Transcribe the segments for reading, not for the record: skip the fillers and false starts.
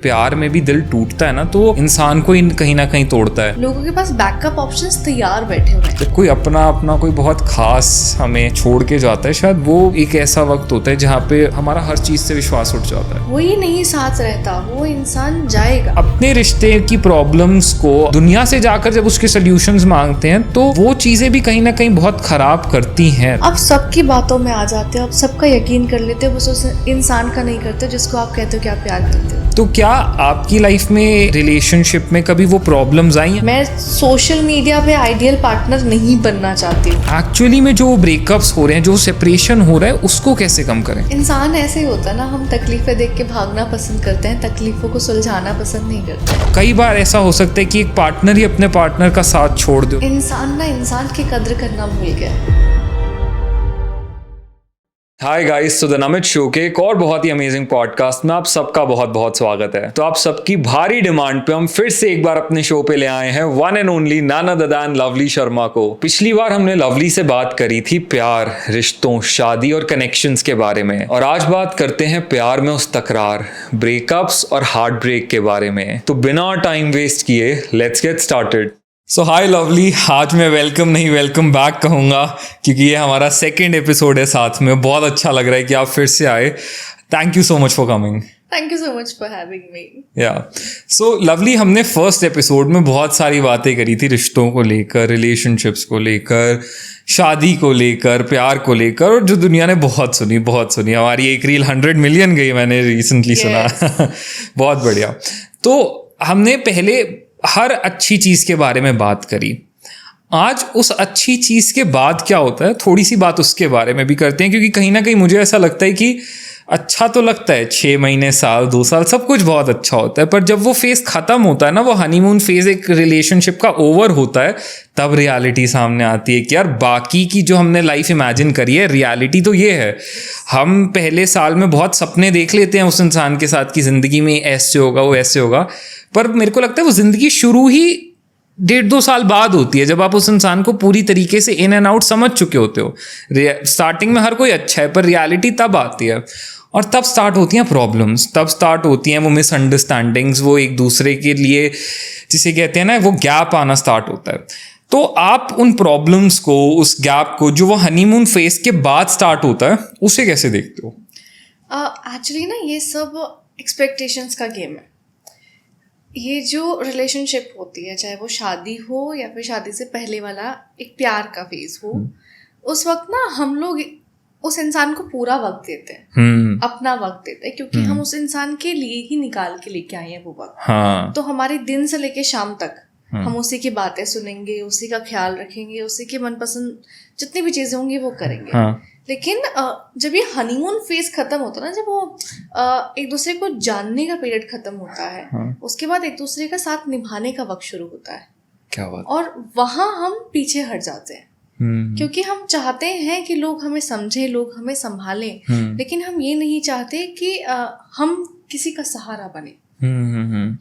प्यार में भी दिल टूटता है ना, तो वो इंसान को कहीं ना कहीं तोड़ता है। लोगों के पास बैकअप ऑप्शंस तैयार बैठे हुए हैं। जब कोई अपना कोई बहुत खास हमें छोड़ के जाता है, शायद वो एक ऐसा वक्त होता है जहाँ पे हमारा हर चीज से विश्वास उठ जाता है। वही नहीं साथ रहता, वो इंसान जाएगा। अपने रिश्ते की प्रॉब्लम्स को दुनिया से जाकर जब उसके सोल्यूशंस मांगते हैं तो वो चीजें भी कहीं ना कहीं बहुत खराब करती हैं। आप सबकी बातों में आ जाते हो, आप सबका यकीन कर लेते हो, बस उस इंसान का नहीं करते जिसको आप कहते हो कि आप प्यार करते हो। तो क्या आपकी लाइफ में रिलेशनशिप में कभी वो प्रॉब्लम्स आई हैं? मैं सोशल मीडिया पे आइडियल पार्टनर नहीं बनना चाहती हूँ। एक्चुअली में जो ब्रेकअप्स हो रहे हैं, जो सेपरेशन हो रहा है, उसको कैसे कम करें? इंसान ऐसे ही होता है ना, हम तकलीफें देख के भागना पसंद करते हैं, तकलीफों को सुलझाना पसंद नहीं करते। कई बार ऐसा हो सकता है कि एक पार्टनर ही अपने पार्टनर का साथ छोड़ दे। इंसान की कद्र करना भूल गया। हाय गाइस, तो द नमित शो के एक और बहुत ही अमेजिंग पॉडकास्ट में आप सबका बहुत बहुत स्वागत है। तो आप सबकी भारी डिमांड पे हम फिर से एक बार अपने शो पे ले आए हैं one and only none other than Lovely Sharma को। पिछली बार हमने लवली से बात करी थी प्यार, रिश्तों, शादी और कनेक्शंस के बारे में, और आज बात करते हैं प्यार में उस तकरार, ब्रेकअप्स और हार्ट ब्रेक के बारे में। तो बिना टाइम वेस्ट किए let's get started. So hi lovely, आज मैं वेलकम नहीं वेलकम बैक कहूँगा क्योंकि ये हमारा सेकेंड एपिसोड है साथ में। बहुत अच्छा लग रहा है कि आप फिर से आए। Thank you so much for coming. Thank you so much for having me. या सो लवली, हमने फर्स्ट एपिसोड में बहुत सारी बातें करी थी रिश्तों को लेकर, रिलेशनशिप्स को लेकर, शादी को लेकर, प्यार को लेकर, और जो दुनिया ने बहुत सुनी। हमारी एक रील 100 मिलियन गई, मैंने रिसेंटली सुना। बहुत बढ़िया। तो हमने पहले हर अच्छी चीज़ के बारे में बात करी। आज उस अच्छी चीज़ के बाद क्या होता है, थोड़ी सी बात उसके बारे में भी करते हैं, क्योंकि कहीं ना कहीं मुझे ऐसा लगता है कि अच्छा तो लगता है 6 महीने, साल, 2 साल सब कुछ बहुत अच्छा होता है, पर जब वो फेज़ ख़त्म होता है ना, वो हनीमून फेज़ एक रिलेशनशिप का ओवर होता है, तब रियलिटी सामने आती है कि यार बाकी की जो हमने लाइफ इमेजिन करी है, रियलिटी तो ये है। हम पहले साल में बहुत सपने देख लेते हैं उस इंसान के साथ की ज़िंदगी में ऐसे होगा, वो ऐसे होगा, पर मेरे को लगता है वो ज़िंदगी शुरू ही 1.5-2 साल बाद होती है, जब आप उस इंसान को पूरी तरीके से इन एंड आउट समझ चुके होते हो। स्टार्टिंग में हर कोई अच्छा है, पर रियलिटी तब आती है, और तब स्टार्ट होती हैं प्रॉब्लम्स, तब स्टार्ट होती हैं वो मिसअंडरस्टैंडिंग्स, वो एक दूसरे के लिए जिसे कहते हैं ना, वो गैप आना स्टार्ट होता है। तो आप उन प्रॉब्लम्स को, उस गैप को जो वो हनीमून फेज के बाद स्टार्ट होता है, उसे कैसे देखते हो? एक्चुअली ना, ये सब एक्सपेक्टेशंस का गेम है। ये जो रिलेशनशिप होती है, चाहे वो शादी हो या फिर शादी से पहले वाला एक प्यार का फेज हो, उस वक्त ना हम लोग उस इंसान को पूरा वक्त देते हैं, अपना वक्त देते हैं, क्योंकि हम उस इंसान के लिए ही निकाल के लेके आए हैं वो वक्त। हाँ। तो हमारे दिन से लेके शाम तक हम उसी की बातें सुनेंगे, उसी का ख्याल रखेंगे, उसी के मनपसंद जितनी भी चीजें होंगी वो करेंगे। हाँ। लेकिन जब ये हनीमून फेज खत्म होता है ना, जब वो एक दूसरे को जानने का पीरियड खत्म होता है, उसके बाद एक दूसरे का साथ निभाने का वक्त शुरू होता है। क्या बात। और वहां हम पीछे हट जाते हैं, क्योंकि हम चाहते हैं कि लोग हमें समझें, लोग हमें संभालें, लेकिन हम ये नहीं चाहते कि हम किसी का सहारा बने।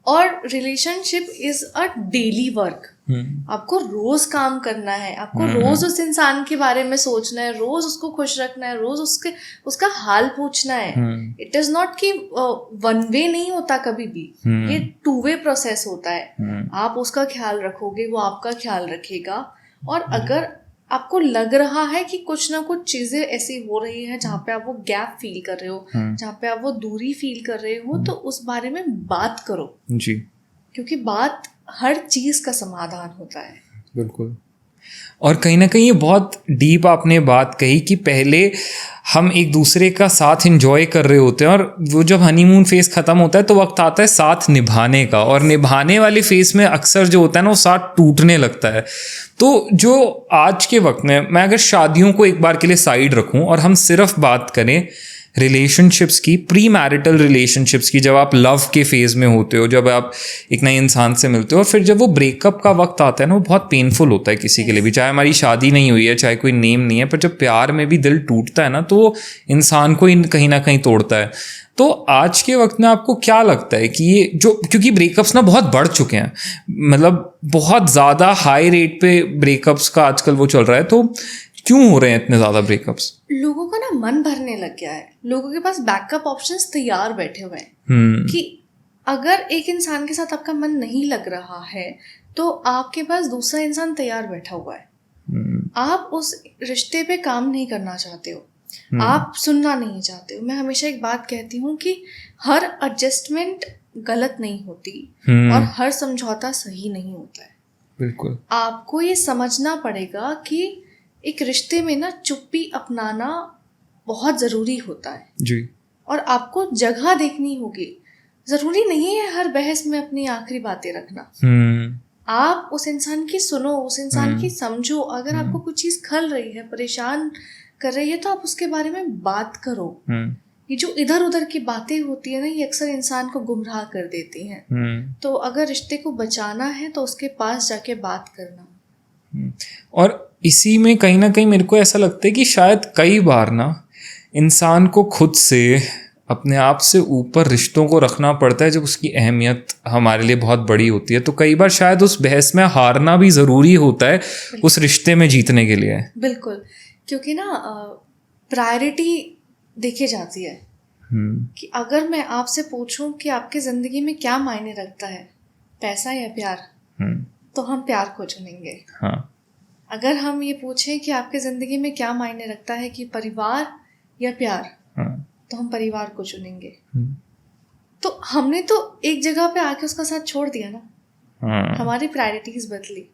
और relationship is a daily work. आपको रोज काम करना है, आपको रोज उस इंसान के बारे में सोचना है, रोज उसको खुश रखना है, रोज उसका हाल पूछना है। इट इज नॉट कि वन वे नहीं होता कभी भी, ये 2 वे प्रोसेस होता है। आप उसका ख्याल रखोगे, वो आपका ख्याल रखेगा। और अगर आपको लग रहा है कि कुछ ना कुछ चीजें ऐसी हो रही हैं जहाँ पे आप वो गैप फील कर रहे हो, जहाँ पे आप वो दूरी फील कर रहे हो, तो उस बारे में बात करो जी, क्योंकि बात हर चीज का समाधान होता है। बिल्कुल। और कहीं ना कहीं ये बहुत डीप आपने बात कही कि पहले हम एक दूसरे का साथ एंजॉय कर रहे होते हैं, और वो जब हनीमून फेज ख़त्म होता है तो वक्त आता है साथ निभाने का, और निभाने वाले फेज में अक्सर जो होता है ना, वो साथ टूटने लगता है। तो जो आज के वक्त में, मैं अगर शादियों को एक बार के लिए साइड रखूं और हम सिर्फ बात करें रिलेशनशिप्स की, प्री मैरिटल रिलेशनशिप्स की, जब आप लव के फेज़ में होते हो, जब आप एक नए इंसान से मिलते हो, और फिर जब वो ब्रेकअप का वक्त आता है ना, वो बहुत पेनफुल होता है किसी के लिए भी, चाहे हमारी शादी नहीं हुई है, चाहे कोई नेम नहीं है, पर जब प्यार में भी दिल टूटता है ना, तो वो इंसान को कहीं ना कहीं तोड़ता है। तो आज के वक्त में आपको क्या लगता है कि ये जो, क्योंकि ब्रेकअप्स ना बहुत बढ़ चुके हैं, मतलब बहुत ज़्यादा हाई रेट पे ब्रेकअप्स का आजकल वो चल रहा है, तो क्यों हो रहे हैं इतने ज़्यादा ब्रेकअप्स? लोगों का ना मन भरने लग गया है, लोगों के पास बैकअप ऑप्शंस तैयार बैठे हुए हैं कि अगर एक इंसान के साथ आपका मन नहीं लग रहा है तो आपके पास दूसरा इंसान तैयार बैठा हुआ है। आप उस रिश्ते पे काम नहीं करना चाहते हो, आप सुनना नहीं चाहते हो। मैं हमेशा एक बात कहती हूँ कि हर एडजस्टमेंट गलत नहीं होती और हर समझौता सही नहीं होता है। बिल्कुल। आपको ये समझना पड़ेगा कि एक रिश्ते में ना चुप्पी अपनाना बहुत ज़रूरी होता है जी। और आपको जगह देखनी होगी। ज़रूरी नहीं है हर बहस में अपनी आखिरी बातें रखना। आप उस इंसान की सुनो, उस इंसान की समझो। अगर आपको कुछ चीज़ खल रही है, परेशान कर रही है, तो आप उसके बारे में बात करो। ये जो इधर उधर की बातें होती है ना, ये अक्सर इंसान को गुमराह कर देती हैं। तो अगर रिश्ते को बचाना है तो उसके पास जाके बात करना। और इसी में कहीं ना कहीं मेरे को ऐसा लगता है कि शायद कई बार ना इंसान को खुद से अपने आप से ऊपर रिश्तों को रखना पड़ता है जब उसकी अहमियत हमारे लिए बहुत बड़ी होती है। तो कई बार शायद उस बहस में हारना भी ज़रूरी होता है उस रिश्ते में जीतने के लिए। बिल्कुल, क्योंकि ना प्रायोरिटी देखी जाती है कि अगर मैं आपसे पूछूं कि आपकी ज़िंदगी में क्या मायने रखता है, पैसा या प्यार, तो हम प्यार को चुनेंगे। हाँ। अगर हम ये पूछें कि आपकी ज़िंदगी में क्या मायने रखता है, कि परिवार या प्यार, तो हम परिवार को चुनेंगे। तो हमने तो एक जगह पे आके उसका साथ छोड़ दिया ना। हमारी प्रायोरिटीज बदली।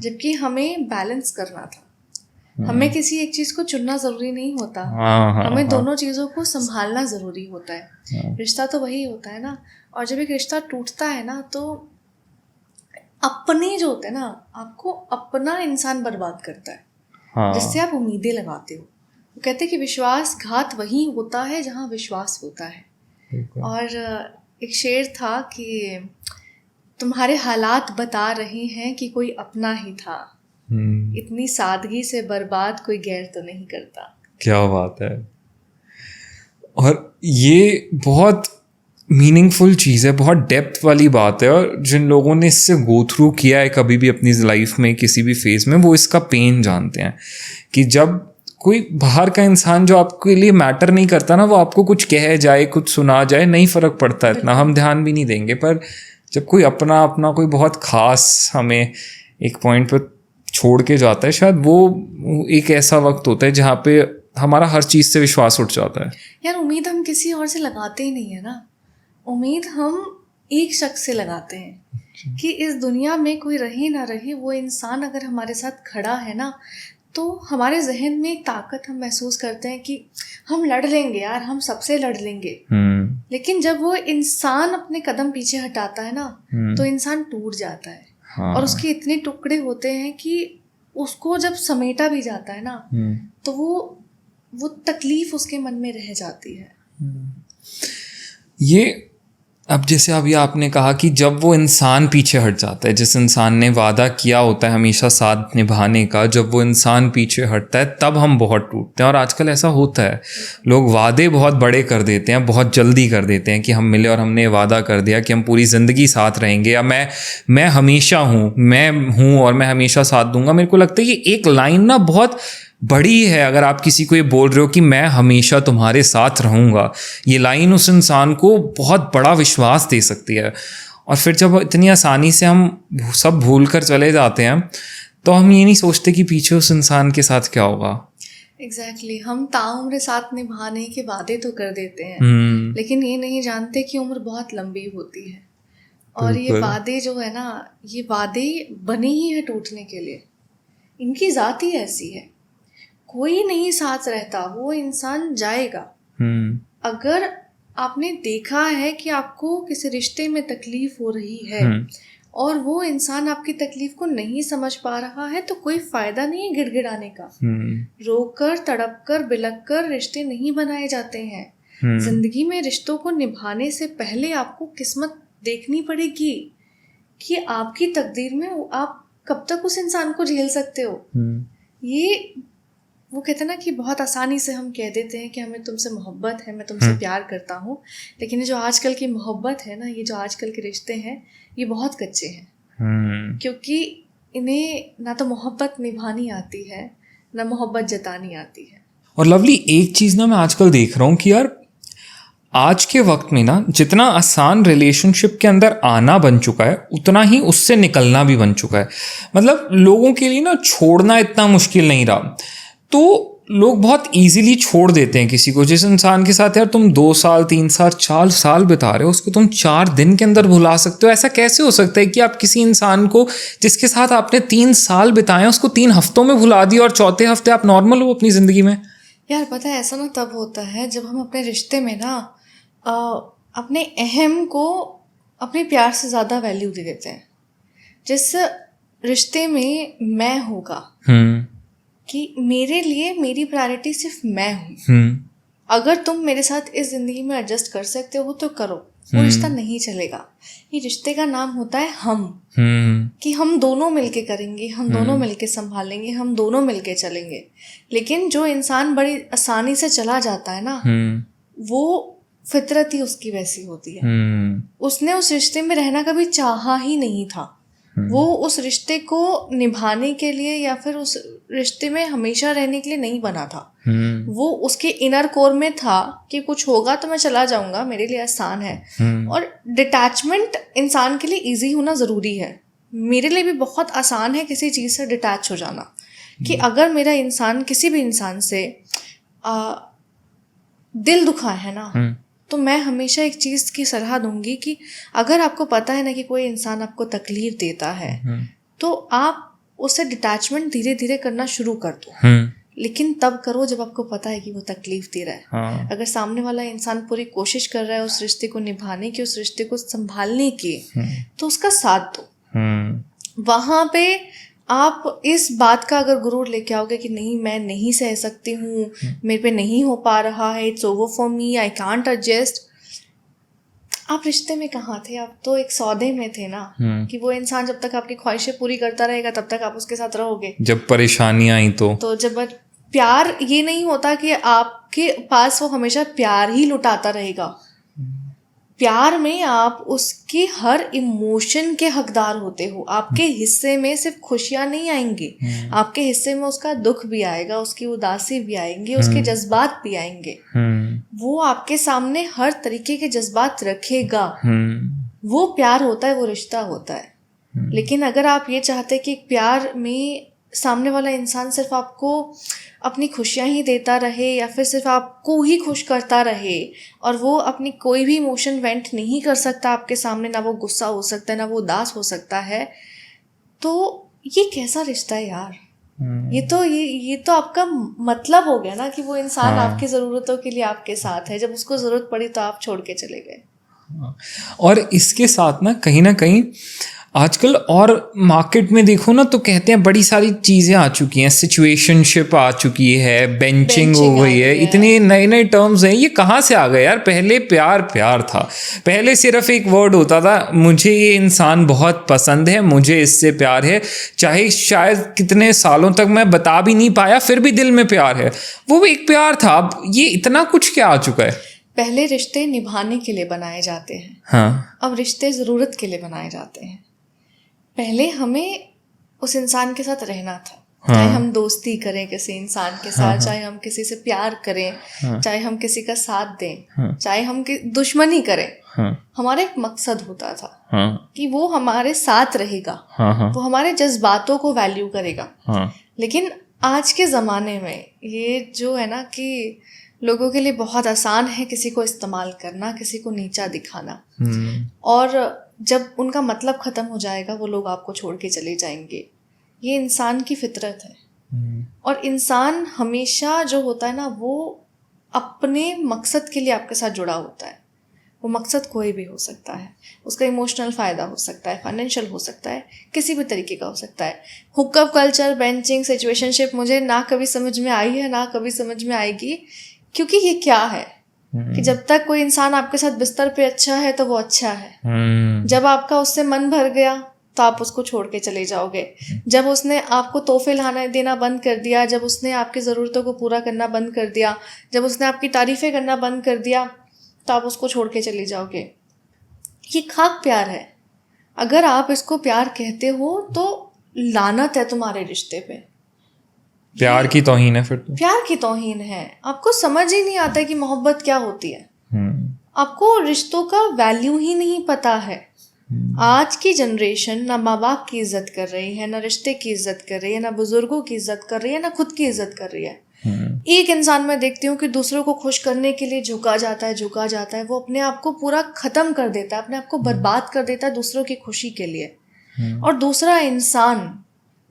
जबकि हमें बैलेंस करना था। हमें किसी एक चीज को चुनना जरूरी नहीं होता। हमें दोनों चीजों को संभालना जरूरी होता है। रिश्ता तो वही होता है ना। और जब एक रिश्ता टूटता है ना, तो अपने जो होते हैं ना, आपको अपना इंसान बर्बाद करता है, जिससे आप उम्मीदें लगाते हो। वो कहते हैं कि विश्वासघात वही होता है जहाँ विश्वास होता है। और एक शेर था कि तुम्हारे हालात बता रहे हैं कि कोई अपना ही था, इतनी सादगी से बर्बाद कोई गैर तो नहीं करता। क्या बात है। और ये बहुत मीनिंगफुल चीज़ है, बहुत डेप्थ वाली बात है। और जिन लोगों ने इससे गो थ्रू किया है कभी भी अपनी लाइफ में किसी भी फेज़ में, वो इसका पेन जानते हैं कि जब कोई बाहर का इंसान जो आपके लिए मैटर नहीं करता ना, वो आपको कुछ कह जाए, कुछ सुना जाए, नहीं फ़र्क पड़ता इतना, हम ध्यान भी नहीं देंगे। पर जब कोई अपना कोई बहुत ख़ास हमें एक पॉइंट पर छोड़ के जाता है, शायद वो एक ऐसा वक्त होता है जहाँ पे हमारा हर चीज़ से विश्वास उठ जाता है। यार उम्मीद हम किसी और से लगाते ही नहीं है ना। उम्मीद हम एक शख्स से लगाते हैं कि इस दुनिया में कोई रहे ना रहे, वो इंसान अगर हमारे साथ खड़ा है ना, तो हमारे जहन में एक ताकत हम महसूस करते हैं कि हम लड़ लेंगे यार, हम सबसे लड़ लेंगे। लेकिन जब वो इंसान अपने कदम पीछे हटाता है ना, तो इंसान टूट जाता है। और उसके इतने टुकड़े होते हैं कि उसको जब समेटा भी जाता है ना, तो वो तकलीफ उसके मन में रह जाती है। ये अब जैसे अभी आपने कहा कि जब वो इंसान पीछे हट जाता है, जिस इंसान ने वादा किया होता है हमेशा साथ निभाने का, जब वो इंसान पीछे हटता है तब हम बहुत टूटते हैं। और आजकल ऐसा होता है, लोग वादे बहुत बड़े कर देते हैं, बहुत जल्दी कर देते हैं कि हम मिले और हमने वादा कर दिया कि हम पूरी ज़िंदगी साथ रहेंगे, या मैं हमेशा हूँ, मैं हूँ और मैं हमेशा साथ दूंगा। मेरे को लगता है कि एक लाइन ना बहुत बड़ी है। अगर आप किसी को ये बोल रहे हो कि मैं हमेशा तुम्हारे साथ रहूँगा, ये लाइन उस इंसान को बहुत बड़ा विश्वास दे सकती है। और फिर जब इतनी आसानी से हम सब भूल कर चले जाते हैं, तो हम ये नहीं सोचते कि पीछे उस इंसान के साथ क्या होगा। एग्जैक्टली हम ताउम्र साथ निभाने के वादे तो कर देते हैं, लेकिन ये नहीं जानते कि उम्र बहुत लंबी होती है। और ये वादे जो है ना, ये वादे बने ही है टूटने के लिए। इनकी ज़ात ही ऐसी है, कोई नहीं साथ रहता, वो इंसान जाएगा। अगर आपने देखा है कि आपको किसी रिश्ते में तकलीफ हो रही है और वो इंसान आपकी तकलीफ को नहीं समझ पा रहा है, तो कोई फायदा नहीं है गिड़गिड़ाने का। रोकर, तड़प कर, बिलक कर रिश्ते नहीं बनाए जाते हैं। जिंदगी में रिश्तों को निभाने से पहले आपको किस्मत देखनी पड़ेगी कि आपकी तकदीर में आप कब तक उस इंसान को झेल सकते हो। ये वो कहते हैं ना कि बहुत आसानी से हम कह देते हैं कि हमें तुमसे मोहब्बत है, मैं तुमसे प्यार करता हूँ, लेकिन ये जो आजकल की मोहब्बत है ना, ये जो आजकल के रिश्ते हैं, ये बहुत कच्चे हैं। क्योंकि इन्हें ना तो मोहब्बत निभानी आती है, ना मोहब्बत जतानी आती है। और लवली, एक चीज़ ना मैं आजकल देख रहा हूँ कि यार आज के वक्त में ना जितना आसान रिलेशनशिप के अंदर आना बन चुका है उतना ही उससे निकलना भी बन चुका है। मतलब लोगों के लिए ना छोड़ना इतना मुश्किल नहीं रहा, तो लोग बहुत इजीली छोड़ देते हैं किसी को। जिस इंसान के साथ यार तुम 2 साल 3 साल 4 साल बिता रहे हो उसको तुम 4 दिन के अंदर भुला सकते हो। ऐसा कैसे हो सकता है कि आप किसी इंसान को जिसके साथ आपने 3 साल बिताए उसको 3 हफ्तों में भुला दिया और चौथे हफ्ते आप नॉर्मल हो अपनी ज़िंदगी में? यार पता है ऐसा ना तब होता है जब हम अपने रिश्ते में ना अपने अहम को अपने प्यार से ज़्यादा वैल्यू दे देते हैं। जिस रिश्ते में मैं होगा कि मेरे लिए मेरी प्रायोरिटी सिर्फ मैं हूँ, अगर तुम मेरे साथ इस जिंदगी में एडजस्ट कर सकते हो तो करो, वो रिश्ता नहीं चलेगा। ये रिश्ते का नाम होता है हम, कि हम दोनों मिलके करेंगे, हम दोनों मिलके संभालेंगे, हम दोनों मिलके चलेंगे। लेकिन जो इंसान बड़ी आसानी से चला जाता है ना, वो फितरत ही उसकी वैसी होती है। उसने उस रिश्ते में रहना कभी चाहा ही नहीं था। वो उस रिश्ते को निभाने के लिए या फिर उस रिश्ते में हमेशा रहने के लिए नहीं बना था। वो उसके इनर कोर में था कि कुछ होगा तो मैं चला जाऊंगा, मेरे लिए आसान है। और डिटैचमेंट इंसान के लिए इजी होना ज़रूरी है। मेरे लिए भी बहुत आसान है किसी चीज़ से डिटैच हो जाना, कि अगर मेरा इंसान किसी भी इंसान से दिल दुखा है ना, तो मैं हमेशा एक चीज़ की सलाह दूंगी कि अगर आपको पता है ना कि कोई इंसान आपको तकलीफ देता है तो आप उससे डिटैचमेंट धीरे धीरे करना शुरू कर दो। लेकिन तब करो जब आपको पता है कि वो तकलीफ दे रहा है। अगर सामने वाला इंसान पूरी कोशिश कर रहा है उस रिश्ते को निभाने की, उस रिश्ते को संभालने की, तो उसका साथ दो। वहाँ पे आप इस बात का अगर गुरूर लेके आओगे कि नहीं मैं नहीं सह सकती हूँ, मेरे पे नहीं हो पा रहा है, it's over for me, I can't adjust, आप रिश्ते में कहाँ थे? आप तो एक सौदे में थे ना, कि वो इंसान जब तक आपकी ख्वाहिशें पूरी करता रहेगा तब तक आप उसके साथ रहोगे। जब परेशानियां आई तो जब प्यार ये नहीं होता कि आपके पास वो हमेशा प्यार ही लुटाता रहेगा। प्यार में आप उसके हर इमोशन के हकदार होते हो। आपके हिस्से में सिर्फ खुशियां नहीं आएंगी, आपके हिस्से में उसका दुख भी आएगा, उसकी उदासी भी आएंगी, उसके जज्बात भी आएंगे। वो आपके सामने हर तरीके के जज्बात रखेगा। वो प्यार होता है, वो रिश्ता होता है। लेकिन अगर आप ये चाहते कि प्यार में सामने वाला इंसान सिर्फ आपको अपनी खुशियाँ ही देता रहे या फिर सिर्फ आपको ही खुश करता रहे और वो अपनी कोई भी इमोशन वेंट नहीं कर सकता आपके सामने, ना वो गुस्सा हो सकता है, ना वो उदास हो सकता है, तो ये कैसा रिश्ता है यार? ये तो आपका मतलब हो गया ना कि वो इंसान आपकी ज़रूरतों के लिए आपके साथ है, जब उसको ज़रूरत पड़ी तो आप छोड़ के चले गए। और इसके साथ ना कहीं आजकल और मार्केट में देखो ना तो कहते हैं बड़ी सारी चीज़ें आ चुकी हैं, सिचुएशनशिप आ चुकी है, बेंचिंग हो गई है, इतने नए नए टर्म्स हैं। ये कहाँ से आ गए यार? पहले प्यार था, पहले सिर्फ एक वर्ड होता था, मुझे ये इंसान बहुत पसंद है, मुझे इससे प्यार है, चाहे शायद कितने सालों तक मैं बता भी नहीं पाया फिर भी दिल में प्यार है। वो एक प्यार था। अब ये इतना कुछ क्या आ चुका है? पहले रिश्ते निभाने के लिए बनाए जाते हैं, हाँ। अब रिश्ते ज़रूरत के लिए बनाए जाते हैं। पहले हमें उस इंसान के साथ रहना था, चाहे हम दोस्ती करें किसी इंसान के साथ, चाहे हम किसी से प्यार करें, चाहे हम किसी का साथ दें, चाहे हम दुश्मनी करें, हमारा एक मकसद होता था कि वो हमारे साथ रहेगा, वो हमारे जज्बातों को वैल्यू करेगा। लेकिन आज के ज़माने में ये जो है ना कि लोगों के लिए बहुत आसान है किसी को इस्तेमाल करना, किसी को नीचा दिखाना, और जब उनका मतलब ख़त्म हो जाएगा वो लोग आपको छोड़ के चले जाएंगे। ये इंसान की फितरत है। और इंसान हमेशा जो होता है ना वो अपने मकसद के लिए आपके साथ जुड़ा होता है। वो मकसद कोई भी हो सकता है, उसका इमोशनल फ़ायदा हो सकता है, फाइनेंशियल हो सकता है, किसी भी तरीके का हो सकता है। हुकअप कल्चर, बेंचिंग, सिचुएशनशिप मुझे ना कभी समझ में आई है ना कभी समझ में आएगी, क्योंकि ये क्या है कि जब तक कोई इंसान आपके साथ बिस्तर पे अच्छा है तो वो अच्छा है। जब आपका उससे मन भर गया तो आप उसको छोड़ के चले जाओगे। जब उसने आपको तोहफे लाना देना बंद कर दिया, जब उसने आपकी ज़रूरतों को पूरा करना बंद कर दिया, जब उसने आपकी तारीफ़ें करना बंद कर दिया, तो आप उसको छोड़ के चले जाओगे। ये खाक प्यार है। अगर आप इसको प्यार कहते हो तो लानत है तुम्हारे रिश्ते पे। प्यार की तौहीन है फिर तो। प्यार की तौहीन है। आपको समझ ही नहीं आता कि मोहब्बत क्या होती है। आपको रिश्तों का वैल्यू ही नहीं पता है। आज की जनरेशन ना माँ बाप की इज्जत कर रही है, ना रिश्ते की इज्जत कर रही है, ना बुजुर्गों की इज्जत कर रही है, ना खुद की इज्जत कर रही है। एक इंसान मैं देखती हूँ कि दूसरों को खुश करने के लिए झुका जाता है, वो अपने आप को पूरा खत्म कर देता है, अपने आप को बर्बाद कर देता है दूसरों की खुशी के लिए। और दूसरा इंसान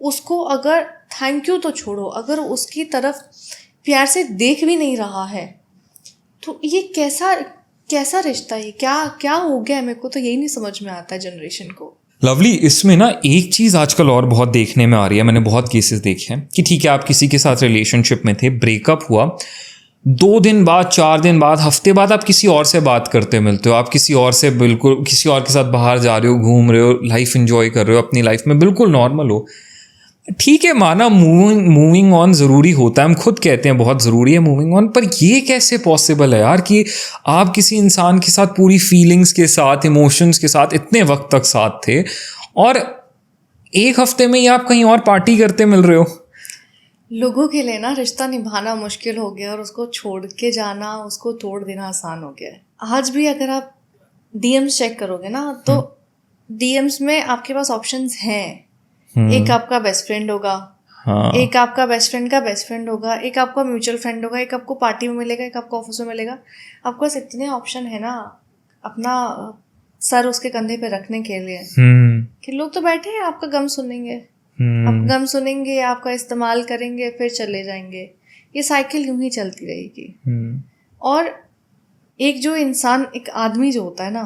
उसको अगर थैंक यू तो छोड़ो, अगर उसकी तरफ प्यार से देख भी नहीं रहा है, तो ये कैसा रिश्ता है? क्या हो गया है? मेरे को तो यही नहीं समझ में आता है जनरेशन को। लवली, इसमें ना एक चीज़ आजकल और बहुत देखने में आ रही है, मैंने बहुत केसेस देखे हैं कि ठीक है आप किसी के साथ रिलेशनशिप में थे, ब्रेकअप हुआ, 2 दिन बाद, 4 दिन बाद, हफ्ते बाद आप किसी और से बात करते मिलते हो, आप किसी और से बिल्कुल किसी और के साथ बाहर जा रहे हो, घूम रहे हो, लाइफ एंजॉय कर रहे हो, अपनी लाइफ में बिल्कुल नॉर्मल हो। ठीक है, माना मूविंग ऑन ज़रूरी होता है, हम खुद कहते हैं बहुत ज़रूरी है मूविंग ऑन, पर ये कैसे पॉसिबल है यार कि आप किसी इंसान के साथ पूरी फीलिंग्स के साथ, इमोशंस के साथ इतने वक्त तक साथ थे और एक हफ्ते में ही आप कहीं और पार्टी करते मिल रहे हो। लोगों के लिए ना रिश्ता निभाना मुश्किल हो गया और उसको छोड़ के जाना, उसको तोड़ देना आसान हो गया है। आज भी अगर आप डीएम्स चेक करोगे ना, तो डीएम्स में आपके पास ऑप्शंस हैं। एक आपका बेस्ट फ्रेंड होगा, हाँ। एक आपका बेस्ट फ्रेंड का बेस्ट फ्रेंड होगा, एक आपका म्यूचुअल फ्रेंड होगा, एक आपको पार्टी में मिलेगा, एक आपको ऑफिस में मिलेगा। आपके पास इतने ऑप्शन है ना अपना सर उसके कंधे पे रखने के लिए कि लोग तो बैठे हैं आपका गम सुनेंगे, आपका गम सुनेंगे, आपका इस्तेमाल करेंगे, फिर चले जाएंगे। ये साइकिल यूं ही चलती रहेगी। और एक जो इंसान, एक आदमी जो होता है ना,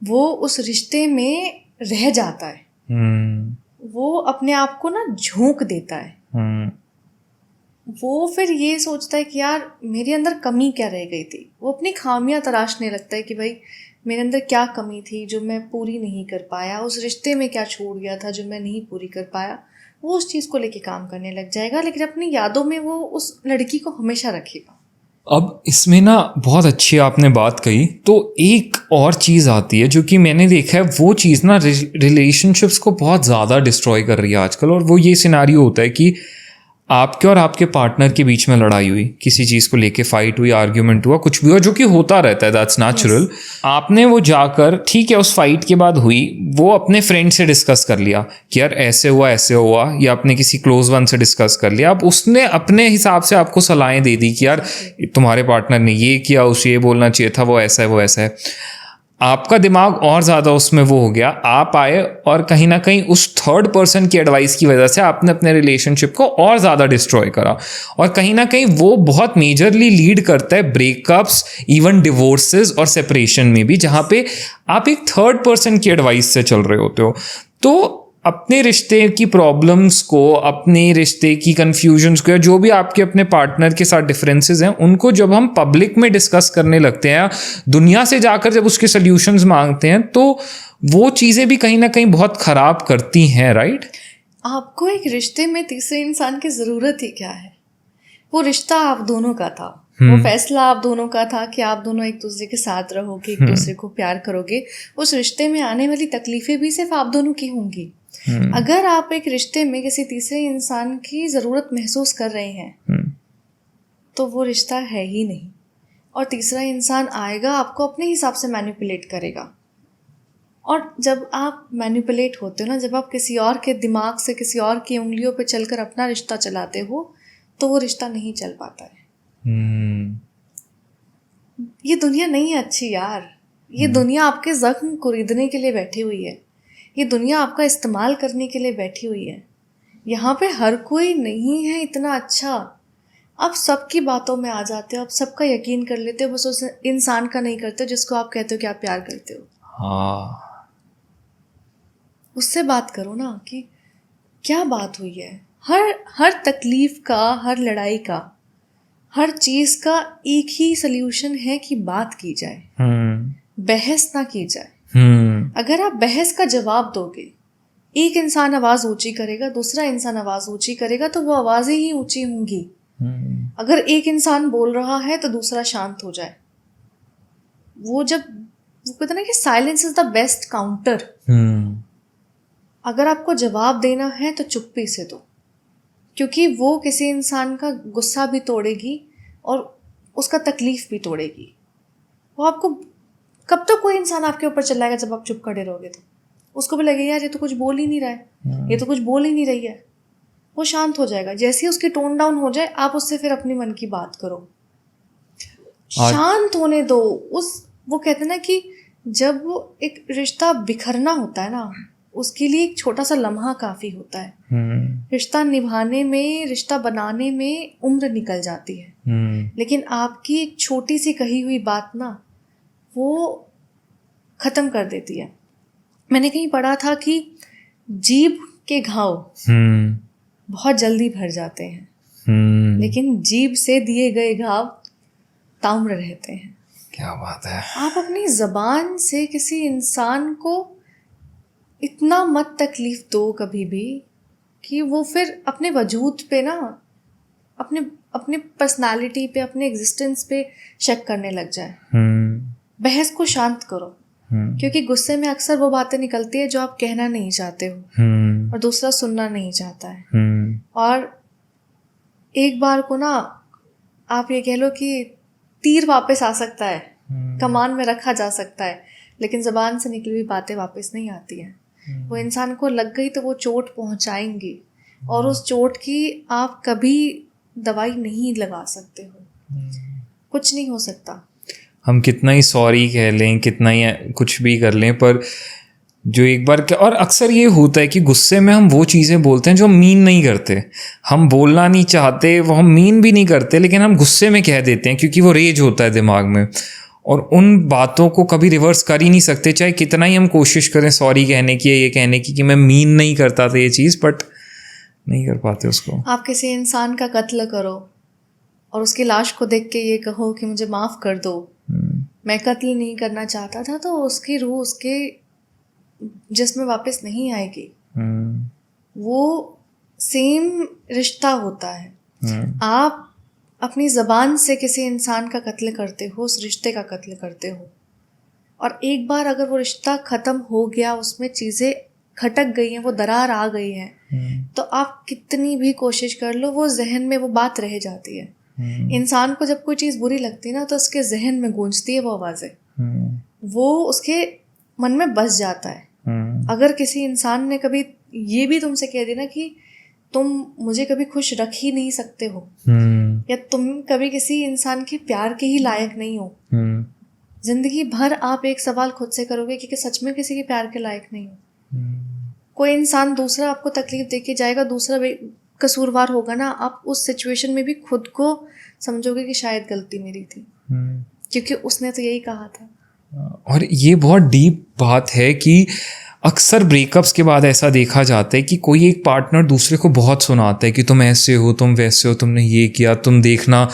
वो उस रिश्ते में रह जाता है, वो अपने आप को ना झोंक देता है। वो फिर ये सोचता है कि यार मेरे अंदर कमी क्या रह गई थी। वो अपनी खामियां तराशने लगता है कि भाई मेरे अंदर क्या कमी थी जो मैं पूरी नहीं कर पाया, उस रिश्ते में क्या छूट गया था जो मैं नहीं पूरी कर पाया। वो उस चीज़ को लेके काम करने लग जाएगा, लेकिन अपनी यादों में वो उस लड़की को हमेशा रखेगा। अब इसमें ना बहुत अच्छी आपने बात कही, तो एक और चीज़ आती है जो कि मैंने देखा है, वो चीज़ ना रिलेशनशिप्स को बहुत ज़्यादा डिस्ट्रॉय कर रही है आजकल। और वो ये सिनारियो होता है कि आपके और आपके पार्टनर के बीच में लड़ाई हुई, किसी चीज़ को लेके फाइट हुई, आर्ग्यूमेंट हुआ, कुछ भी हुआ, जो कि होता रहता है, दैट्स नेचुरल। आपने वो जाकर, ठीक है उस फाइट के बाद हुई, वो अपने फ्रेंड से डिस्कस कर लिया कि यार ऐसे हुआ, या अपने किसी क्लोज वन से डिस्कस कर लिया। अब उसने अपने हिसाब से आपको सलाहें दे दी कि यार तुम्हारे पार्टनर ने ये किया, उसे ये बोलना चाहिए था, वो ऐसा है। आपका दिमाग और ज़्यादा उसमें वो हो गया, आप आए और कहीं ना कहीं उस थर्ड पर्सन की एडवाइस की वजह से आपने अपने रिलेशनशिप को और ज़्यादा डिस्ट्रॉय करा। और कहीं ना कहीं वो बहुत मेजरली लीड करता है ब्रेकअप्स, इवन डिवोर्सेस और सेपरेशन में भी, जहाँ पे आप एक थर्ड पर्सन की एडवाइस से चल रहे होते हो। तो अपने रिश्ते की प्रॉब्लम्स को, अपने रिश्ते की कन्फ्यूजन्स को, या जो भी आपके अपने पार्टनर के साथ डिफरेंसेस हैं, उनको जब हम पब्लिक में डिस्कस करने लगते हैं, दुनिया से जाकर जब उसके सॉल्यूशंस मांगते हैं, तो वो चीज़ें भी कहीं ना कहीं बहुत ख़राब करती हैं, राइट? आपको एक रिश्ते में तीसरे इंसान की ज़रूरत ही क्या है? वो रिश्ता आप दोनों का था, वो फैसला आप दोनों का था कि आप दोनों एक दूसरे के साथ रहोगे, एक दूसरे को प्यार करोगे। उस रिश्ते में आने वाली तकलीफें भी सिर्फ आप दोनों की होंगी। अगर आप एक रिश्ते में किसी तीसरे इंसान की ज़रूरत महसूस कर रहे हैं, तो वो रिश्ता है ही नहीं। और तीसरा इंसान आएगा, आपको अपने हिसाब से मैनिपुलेट करेगा। और जब आप मैनिपुलेट होते हो ना, जब आप किसी और के दिमाग से, किसी और की उंगलियों पे चलकर अपना रिश्ता चलाते हो, तो वो रिश्ता नहीं चल पाता है। ये दुनिया नहीं है अच्छी यार। ये दुनिया आपके जख्म कुरीदने के लिए बैठी हुई है। ये दुनिया आपका इस्तेमाल करने के लिए बैठी हुई है। यहाँ पे हर कोई नहीं है इतना अच्छा। आप सबकी बातों में आ जाते हो, आप सबका यकीन कर लेते हो, बस उस इंसान का नहीं करते जिसको आप कहते हो कि आप प्यार करते हो। हाँ, उससे बात करो ना कि क्या बात हुई है। हर तकलीफ का, हर लड़ाई का, हर चीज़ का एक ही सल्यूशन है कि बात की जाए, बहस ना की जाए। अगर आप बहस का जवाब दोगे, एक इंसान आवाज ऊंची करेगा, दूसरा इंसान आवाज ऊंची करेगा, तो वो आवाजें ही ऊंची होंगी। अगर एक इंसान बोल रहा है तो दूसरा शांत हो जाए। वो कहते ना कि silence is the best counter. अगर आपको जवाब देना है तो चुप्पी से दो, क्योंकि वो किसी इंसान का गुस्सा भी तोड़ेगी और उसका तकलीफ भी तोड़ेगी। वो आपको कब तक कोई इंसान आपके ऊपर चिल्लाएगा जब आप चुप खड़े रहोगे? तो उसको भी लगेगा यार ये तो कुछ बोल ही नहीं रहा है, ये तो कुछ बोल ही नहीं रही है। वो शांत हो जाएगा। जैसे ही उसकी टोन डाउन हो जाए, आप उससे फिर अपनी मन की बात करो, शांत होने दो। वो कहते हैं ना कि जब वो एक रिश्ता बिखरना होता है ना, उसके लिए एक छोटा सा लम्हा काफी होता है। रिश्ता निभाने में, रिश्ता बनाने में उम्र निकल जाती है, लेकिन आपकी एक छोटी सी कही हुई बात ना, वो खत्म कर देती है। मैंने कहीं पढ़ा था कि जीभ के घाव बहुत जल्दी भर जाते हैं, लेकिन जीभ से दिए गए घाव ताउम्र रहते हैं। क्या बात है। आप अपनी जबान से किसी इंसान को इतना मत तकलीफ दो कभी भी कि वो फिर अपने वजूद पे ना, अपने पर्सनालिटी पे, अपने एग्जिस्टेंस पे शक करने लग जाए। बहस को शांत करो, क्योंकि गुस्से में अक्सर वो बातें निकलती है जो आप कहना नहीं चाहते हो और दूसरा सुनना नहीं चाहता है। और एक बार को ना आप ये कह लो कि तीर वापस आ सकता है, कमान में रखा जा सकता है, लेकिन जबान से निकली हुई बातें वापस नहीं आती हैं। वो इंसान को लग गई तो वो चोट पहुंचाएंगी, और उस चोट की आप कभी दवाई नहीं लगा सकते हो। कुछ नहीं हो सकता। हम कितना ही सॉरी कह लें, कितना ही कुछ भी कर लें, पर जो एक बार और अक्सर ये होता है कि गुस्से में हम वो चीज़ें बोलते हैं जो हम मीन नहीं करते। हम बोलना नहीं चाहते, वो हम मीन भी नहीं करते, लेकिन हम गुस्से में कह देते हैं क्योंकि वो रेज होता है दिमाग में, और उन बातों को कभी रिवर्स कर ही नहीं सकते, चाहे कितना ही हम कोशिश करें सॉरी कहने की, ये कहने की कि मैं मीन नहीं करता था ये चीज़, बट नहीं कर पाते उसको। आप किसी इंसान का कत्ल करो और उसकी लाश को देख के ये कहो कि मुझे माफ़ कर दो, मैं कत्ल नहीं करना चाहता था, तो उसकी रूह उसके जिस्म में वापस नहीं आएगी। वो सेम रिश्ता होता है। आप अपनी ज़बान से किसी इंसान का कत्ल करते हो, उस रिश्ते का कत्ल करते हो, और एक बार अगर वो रिश्ता ख़त्म हो गया, उसमें चीज़ें खटक गई हैं, वो दरार आ गई है, तो आप कितनी भी कोशिश कर लो, वो जहन में वो बात रह जाती है। इंसान को जब कोई चीज़ बुरी लगती है ना, तो उसके जहन में गूंजती है वो आवाज़ें, वो उसके मन में बस जाता है। अगर किसी इंसान ने कभी ये भी तुमसे कह दिया ना कि तुम मुझे कभी खुश रख ही नहीं सकते हो, या तुम कभी किसी इंसान के प्यार के ही लायक नहीं हो, जिंदगी भर आप एक सवाल खुद से करोगे कि सच में किसी के प्यार के लायक नहीं हो। कोई इंसान दूसरा आपको तकलीफ देके जाएगा, दूसरा कसूरवार होगा ना, आप उस सिचुएशन में भी खुद को समझोगे कि शायद गलती मेरी थी, क्योंकि उसने तो यही कहा था। और ये बहुत डीप बात है कि अक्सर ब्रेकअप्स के बाद ऐसा देखा जाता है कि कोई एक पार्टनर दूसरे को बहुत सुनाता है कि तुम ऐसे हो, तुम वैसे हो, तुमने ये किया, तुम देखना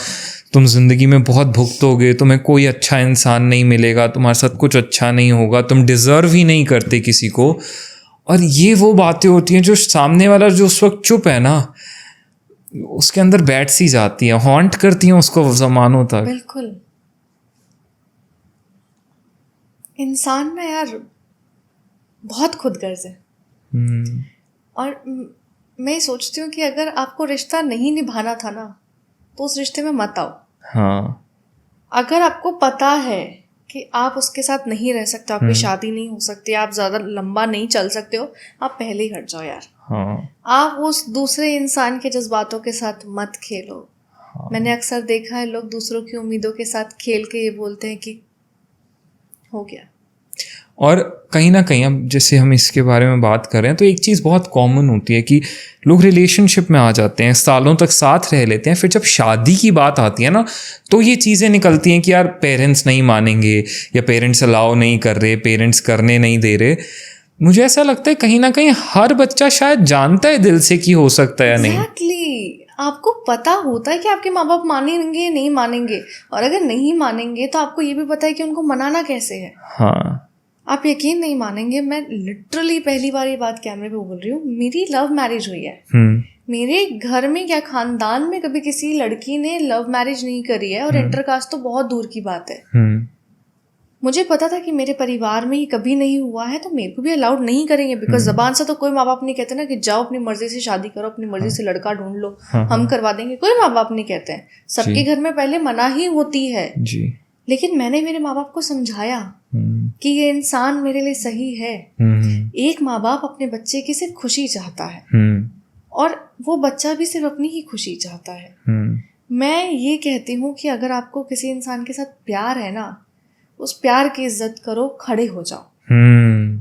तुम ज़िंदगी में बहुत भुगतोगे, तुम्हें कोई अच्छा इंसान नहीं मिलेगा, तुम्हारे साथ कुछ अच्छा नहीं होगा, तुम डिज़र्व ही नहीं करते किसी को। और ये वो बातें होती हैं जो सामने वाला जो उस वक्त चुप है ना, उसके अंदर बैठ सी जाती हैं, हॉन्ट करती हैं उसको ज़मानों तक। बिल्कुल। इंसान ना यार बहुत खुदगर्ज है। और मैं सोचती हूँ कि अगर आपको रिश्ता नहीं निभाना था ना, तो उस रिश्ते में मत आओ। हाँ। अगर आपको पता है कि आप उसके साथ नहीं रह सकते, आपकी शादी नहीं हो सकती, आप ज़्यादा लंबा नहीं चल सकते हो, आप पहले ही हट जाओ यार। हाँ। आप उस दूसरे इंसान के जज्बातों के साथ मत खेलो। हाँ। मैंने अक्सर देखा है लोग दूसरों की उम्मीदों के साथ खेल के ये बोलते हैं कि हो गया। और कहीं ना कहीं अब जैसे हम इसके बारे में बात कर रहे हैं, तो एक चीज़ बहुत कॉमन होती है कि लोग रिलेशनशिप में आ जाते हैं, सालों तक साथ रह लेते हैं, फिर जब शादी की बात आती है ना, तो ये चीज़ें निकलती हैं कि यार पेरेंट्स नहीं मानेंगे, या पेरेंट्स अलाउ नहीं कर रहे, पेरेंट्स करने नहीं दे रहे। मुझे ऐसा लगता है कहीं ना कहीं हर बच्चा शायद जानता है दिल से कि हो सकता है या नहीं। Exactly. आपको पता होता है कि आपके माँ बाप मानेंगे नहीं मानेंगे, और अगर नहीं मानेंगे तो आपको ये भी पता है कि उनको मनाना कैसे है। हाँ। आप यकीन नहीं मानेंगे, मैं लिटरली पहली बार ये बात कैमरे पे बोल रही हूँ, मेरी लव मैरिज हुई है। मेरे घर में क्या खानदान में कभी किसी लड़की ने लव मैरिज नहीं करी है, और इंटरकास्ट तो बहुत दूर की बात है। मुझे पता था कि मेरे परिवार में ही कभी नहीं हुआ है, तो मेरे को भी अलाउड नहीं करेंगे, बिकॉज जबान से तो कोई माँ बाप नहीं कहते ना कि जाओ अपनी मर्जी से शादी करो, अपनी मर्जी से लड़का ढूंढ लो, हम करवा देंगे। कोई माँ बाप नहीं कहते हैं, सबके घर में पहले मना ही होती है। जी। लेकिन मैंने मेरे माँ बाप को समझाया कि ये इंसान मेरे लिए सही है। एक माँ बाप अपने बच्चे की सिर्फ खुशी चाहता है और वो बच्चा भी सिर्फ अपनी ही खुशी चाहता है। मैं ये कहती हूँ कि अगर आपको किसी इंसान के साथ प्यार है ना, उस प्यार की इज्जत करो, खड़े हो जाओ।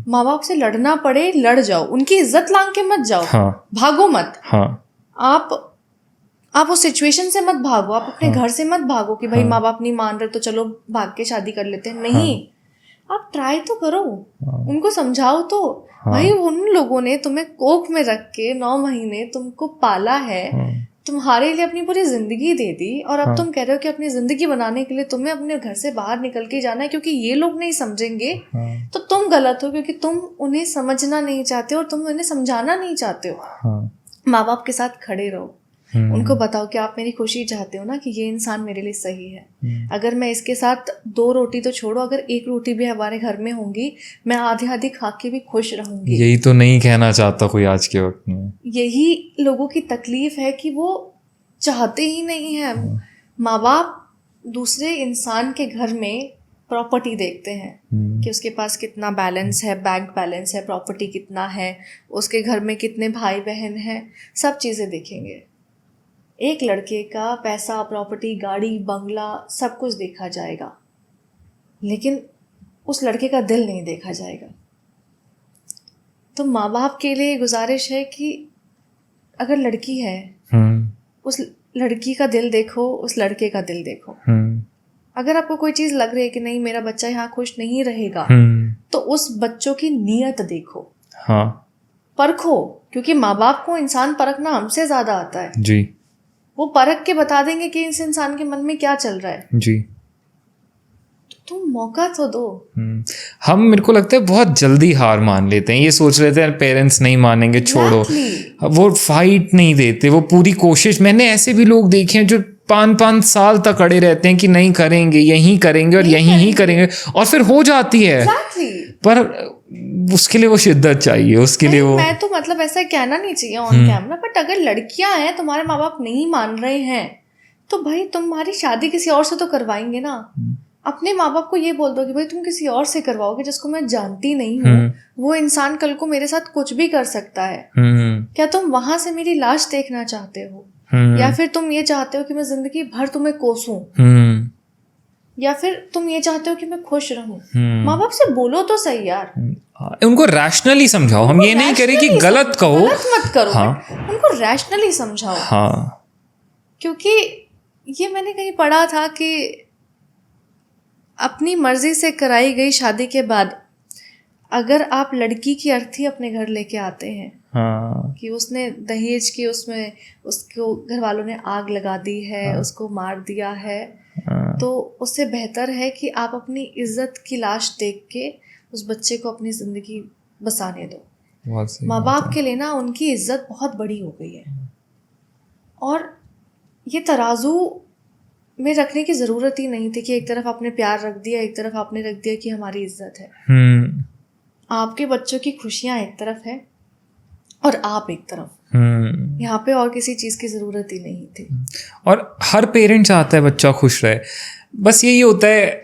माँ बाप से लड़ना पड़े लड़ जाओ, उनकी इज्जत लांग के मत जाओ। हाँ। भागो मत। हाँ। आप उस सिचुएशन से मत भागो, आप अपने घर से मत भागो कि भाई माँ बाप नहीं मान रहे तो चलो भाग के शादी कर लेते हैं। नहीं, आप ट्राई तो करो, उनको समझाओ तो। भाई उन लोगों ने तुम्हें कोख में रख के 9 महीने तुमको पाला है, तुम्हारे लिए अपनी पूरी जिंदगी दे दी, और अब तुम कह रहे हो कि अपनी जिंदगी बनाने के लिए तुम्हें अपने घर से बाहर निकल के जाना है क्योंकि ये लोग नहीं समझेंगे। तो तुम गलत हो, क्योंकि तुम उन्हें समझना नहीं चाहते और तुम उन्हें समझाना नहीं चाहते हो। माँ बाप के साथ खड़े रहो, उनको बताओ कि आप मेरी खुशी चाहते हो ना, कि ये इंसान मेरे लिए सही है। अगर मैं इसके साथ 2 रोटी तो छोड़ो, अगर 1 रोटी भी हमारे घर में होंगी, मैं आधी आधी खा के भी खुश रहूंगी। यही तो नहीं कहना चाहता कोई आज के वक्त में। यही लोगों की तकलीफ है कि वो चाहते ही नहीं है। माँ बाप दूसरे इंसान के घर में प्रॉपर्टी देखते हैं कि उसके पास कितना बैलेंस है, बैंक बैलेंस है, प्रॉपर्टी कितना है, उसके घर में कितने भाई बहन हैं, सब चीज़ें देखेंगे। एक लड़के का पैसा, प्रॉपर्टी, गाड़ी, बंगला, सब कुछ देखा जाएगा, लेकिन उस लड़के का दिल नहीं देखा जाएगा। तो माँ बाप के लिए गुजारिश है कि अगर लड़की है, उस लड़की का दिल देखो, उस लड़के का दिल देखो। अगर आपको कोई चीज़ लग रही है कि नहीं मेरा बच्चा यहाँ खुश नहीं रहेगा, तो उस बच्चों की नीयत देखो। हाँ। परखो, क्योंकि माँ बाप को इंसान परखना हमसे ज़्यादा आता है जी। वो परख के बता देंगे कि इस इंसान के मन में क्या चल रहा है जी। तुम मौका तो दो। हम, मेरे को लगता है, बहुत जल्दी हार मान लेते हैं। ये सोच लेते हैं पेरेंट्स नहीं मानेंगे, छोड़ो। वो फाइट नहीं देते, वो पूरी कोशिश। मैंने ऐसे भी लोग देखे हैं जो 5-5 साल तक अड़े रहते हैं कि नहीं करेंगे, यहीं करेंगे और यहीं ही करेंगे, और फिर हो जाती है। पर उसके लिए वो शिद्दत चाहिए, उसके लिए वो। मैं तो मतलब ऐसा कहना नहीं चाहिए ऑन कैमरा, बट अगर लड़कियां हैं, तुम्हारे माँ बाप नहीं मान रहे हैं, तो भाई तुम्हारी शादी किसी और से तो करवाएंगे ना। अपने माँ बाप को ये बोल दो कि भाई तुम किसी और से करवाओगे जिसको मैं जानती नहीं हूँ, वो इंसान कल को मेरे साथ कुछ भी कर सकता है। क्या तुम वहां से मेरी लाश देखना चाहते हो, या फिर तुम ये चाहते हो कि मैं जिंदगी भर तुम्हें कोसूं, या फिर तुम ये चाहते हो कि मैं खुश रहूं? माँ बाप से बोलो तो सही यार, उनको रैशनली समझाओ। हम ये नहीं करें कि गलत कहो, गलत मत करो। हाँ। उनको रैशनली समझाओ। हाँ। क्योंकि ये मैंने कहीं पढ़ा था कि अपनी मर्जी से कराई गई शादी के बाद अगर आप लड़की की अर्थी अपने घर लेके आते हैं, हाँ, कि उसने दहेज की, उसमें उसको घर वालों ने आग लगा दी है, हाँ, उसको मार दिया है, हाँ, तो उससे बेहतर है कि आप अपनी इज्जत की लाश देख के उस बच्चे को अपनी ज़िंदगी बसाने दो। माँ बाप के लिए ना उनकी इज्जत बहुत बड़ी हो गई है, और ये तराजू में रखने की ज़रूरत ही नहीं थी कि एक तरफ आपने प्यार रख दिया, एक तरफ आपने रख दिया कि हमारी इज्जत है। आपके बच्चों की खुशियाँ एक तरफ है और आप एक तरफ। यहाँ पे और किसी चीज़ की ज़रूरत ही नहीं थी। और हर पेरेंट चाहता है बच्चा खुश रहे, बस यही होता है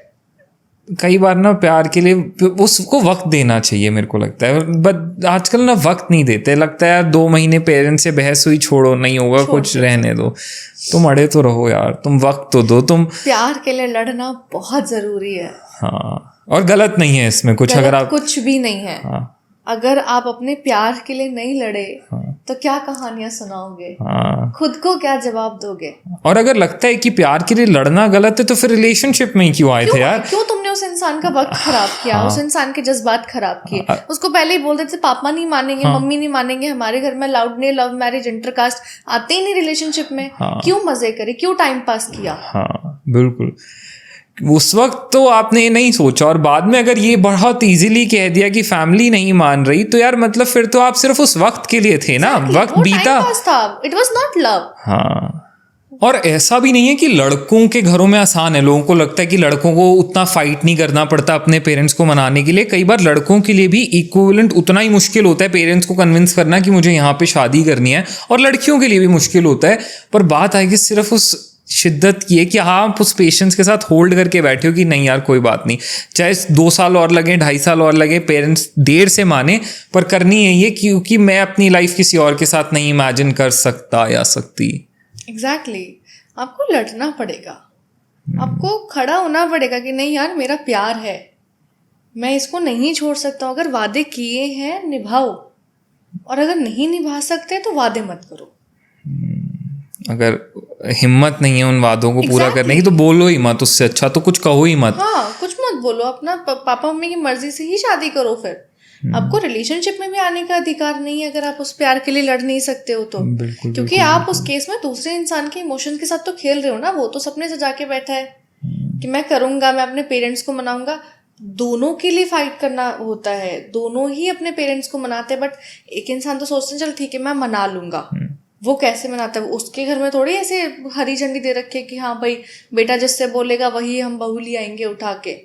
कई बार ना प्यार के लिए उसको वक्त देना चाहिए, मेरे को लगता है। बट आजकल ना वक्त नहीं देते, लगता है यार 2 महीने पेरेंट्स से बहस हुई, छोड़ो, नहीं होगा कुछ, रहने दो, तुम अड़े तो रहो यार, तुम वक्त तो दो। तुम प्यार के लिए लड़ना बहुत ज़रूरी है। हाँ, और गलत नहीं है इसमें कुछ, अगर आप कुछ भी नहीं है। हाँ, अगर आप अपने प्यार के लिए नहीं लड़े, हाँ, तो क्या कहानियां सुनाओगे, हाँ, खुद को क्या जवाब दोगे? और अगर लगता है कि प्यार के लिए लड़ना गलत है, तो फिर रिलेशनशिप में ही क्यों आए थे यार? क्यों तुमने उस इंसान का वक्त खराब किया? हाँ, उस इंसान के जज्बात खराब किए। उसको पहले ही बोल देते पापा नहीं मानेंगे, हाँ, मम्मी नहीं मानेंगे, हमारे घर में अलाउड नहीं, लव मैरिज, इंटरकास्ट आते ही नहीं रिलेशनशिप में। हाँ, क्यों मजे करे, क्यों टाइम पास किया? हाँ बिल्कुल, उस वक्त तो आपने ये नहीं सोचा, और बाद में अगर ये बहुत इजीली कह दिया कि फैमिली नहीं मान रही, तो यार मतलब फिर तो आप सिर्फ उस वक्त के लिए थे ना, वक्त बीता, इट वाज नॉट लव। हाँ, और ऐसा भी नहीं है कि लड़कों के घरों में आसान है। लोगों को लगता है कि लड़कों को उतना फाइट नहीं करना पड़ता अपने पेरेंट्स को मनाने के लिए। कई बार लड़कों के लिए भी इक्विवेलेंट उतना ही मुश्किल होता है पेरेंट्स को कन्विंस करना कि मुझे यहाँ पे शादी करनी है, और लड़कियों के लिए भी मुश्किल होता है। पर बात आएगी सिर्फ उस शिद्दत की है कि हाँ आप उस पेशेंस के साथ होल्ड करके बैठे हो कि नहीं यार कोई बात नहीं, चाहे 2 साल और लगे, 2.5 साल और लगे, पेरेंट्स देर से माने, पर करनी यही है क्योंकि मैं अपनी लाइफ किसी और के साथ नहीं इमेजिन कर सकता या सकती। एग्जैक्टली आपको लड़ना पड़ेगा, आपको खड़ा होना पड़ेगा कि नहीं यार मेरा प्यार है, मैं इसको नहीं छोड़ सकता हूँ। अगर वादे किए हैं निभाओ, और अगर नहीं निभा सकते तो वादे मत करो। अगर हिम्मत नहीं है उन वादों को पूरा करने की तो बोलो ही मत, उससे अच्छा तो कुछ कहो ही मत। हाँ, कुछ मत बोलो, अपना पापा मम्मी की मर्जी से ही शादी करो। फिर आपको रिलेशनशिप में भी आने का अधिकार नहीं है अगर आप उस प्यार के लिए लड़ नहीं सकते हो तो। बिल्कुल, क्योंकि आप उस केस में दूसरे इंसान के इमोशंस के साथ तो खेल रहे हो ना। वो तो सपने सजा के बैठा है कि मैं करूंगा, मैं अपने पेरेंट्स को मनाऊंगा। दोनों के लिए फाइट करना होता है, दोनों ही अपने पेरेंट्स को मनाते हैं। बट एक इंसान तो सोचते हैं चल ठीक है मैं मना लूंगा। वो कैसे मनाता है? उसके घर में थोड़ी ऐसे हरी झंडी दे रखे कि हाँ भाई बेटा जिससे बोलेगा वही हम बहू ले आएंगे उठा के।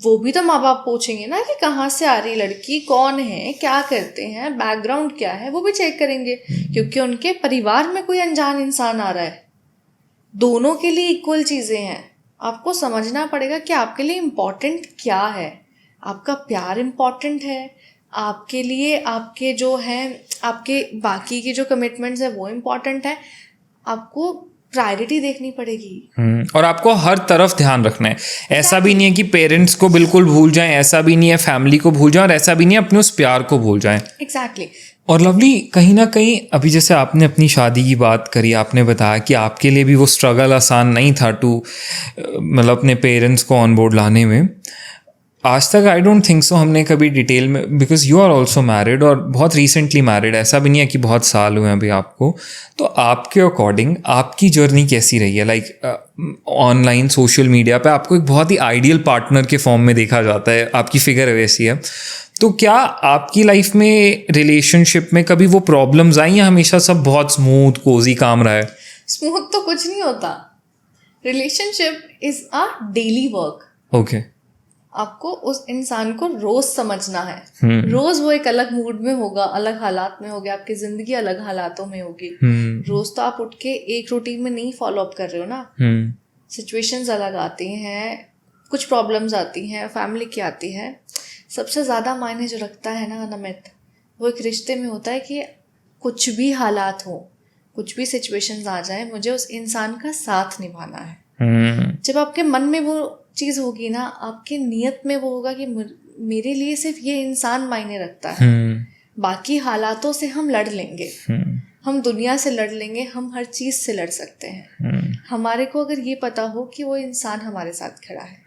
वो भी तो माँ बाप पूछेंगे ना कि कहाँ से आ रही लड़की, कौन है, क्या करते हैं, बैकग्राउंड क्या है, वो भी चेक करेंगे क्योंकि उनके परिवार में कोई अनजान इंसान आ रहा है। दोनों के लिए इक्वल चीजें हैं। आपको समझना पड़ेगा कि आपके लिए इम्पोर्टेंट क्या है। आपका प्यार इम्पोर्टेंट है आपके लिए, आपके जो हैं आपके बाकी की जो कमिटमेंट्स है वो इम्पोर्टेंट है। आपको प्रायोरिटी देखनी पड़ेगी। और आपको हर तरफ ध्यान रखना है। ऐसा भी नहीं है कि पेरेंट्स को बिल्कुल भूल जाएं, ऐसा भी नहीं है फैमिली को भूल जाएं, और ऐसा भी नहीं है अपने उस प्यार को भूल जाएं। एग्जैक्टली। और लवली कहीं ना कहीं अभी जैसे आपने अपनी शादी की बात करी, आपने बताया कि आपके लिए भी वो स्ट्रगल आसान नहीं था मतलब अपने पेरेंट्स को ऑन बोर्ड लाने में। आज तक आई डोंट थिंक सो हमने कभी डिटेल में, because you are also married और बहुत रिसेंटली मैरिड, ऐसा भी नहीं है कि बहुत साल हुए हैं अभी आपको। तो आपके अकॉर्डिंग आपकी जर्नी कैसी रही है? लाइक ऑनलाइन सोशल मीडिया पे आपको एक बहुत ही आइडियल पार्टनर के फॉर्म में देखा जाता है, आपकी फिगर वैसी है। तो क्या आपकी लाइफ में रिलेशनशिप में कभी वो प्रॉब्लम्स आई या हमेशा सब बहुत स्मूथ कोजी काम रहा है? स्मूथ तो कुछ नहीं होता। Relationship is a daily work. Okay. आपको उस इंसान को रोज समझना है। रोज वो एक अलग मूड में होगा, अलग हालात में होगा, आपकी जिंदगी अलग हालातों में होगी। रोज तो आप उठ के एक रूटीन में नहीं फॉलो अप कर रहे हो ना। सिचुएशंस अलग आती हैं, कुछ प्रॉब्लम्स आती हैं, फैमिली की आती है। सबसे ज़्यादा मायने जो रखता है ना नमित, वो एक रिश्ते में होता है कि कुछ भी हालात हो, कुछ भी सिचुएशंस आ जाए, मुझे उस इंसान का साथ निभाना है। जब आपके मन में वो चीज़ होगी ना, आपके नियत में वो होगा कि मेरे लिए सिर्फ ये इंसान मायने रखता है, बाकी हालातों से हम लड़ लेंगे, हम दुनिया से लड़ लेंगे, हम हर चीज़ से लड़ सकते हैं। हमारे को अगर ये पता हो कि वो इंसान हमारे साथ खड़ा है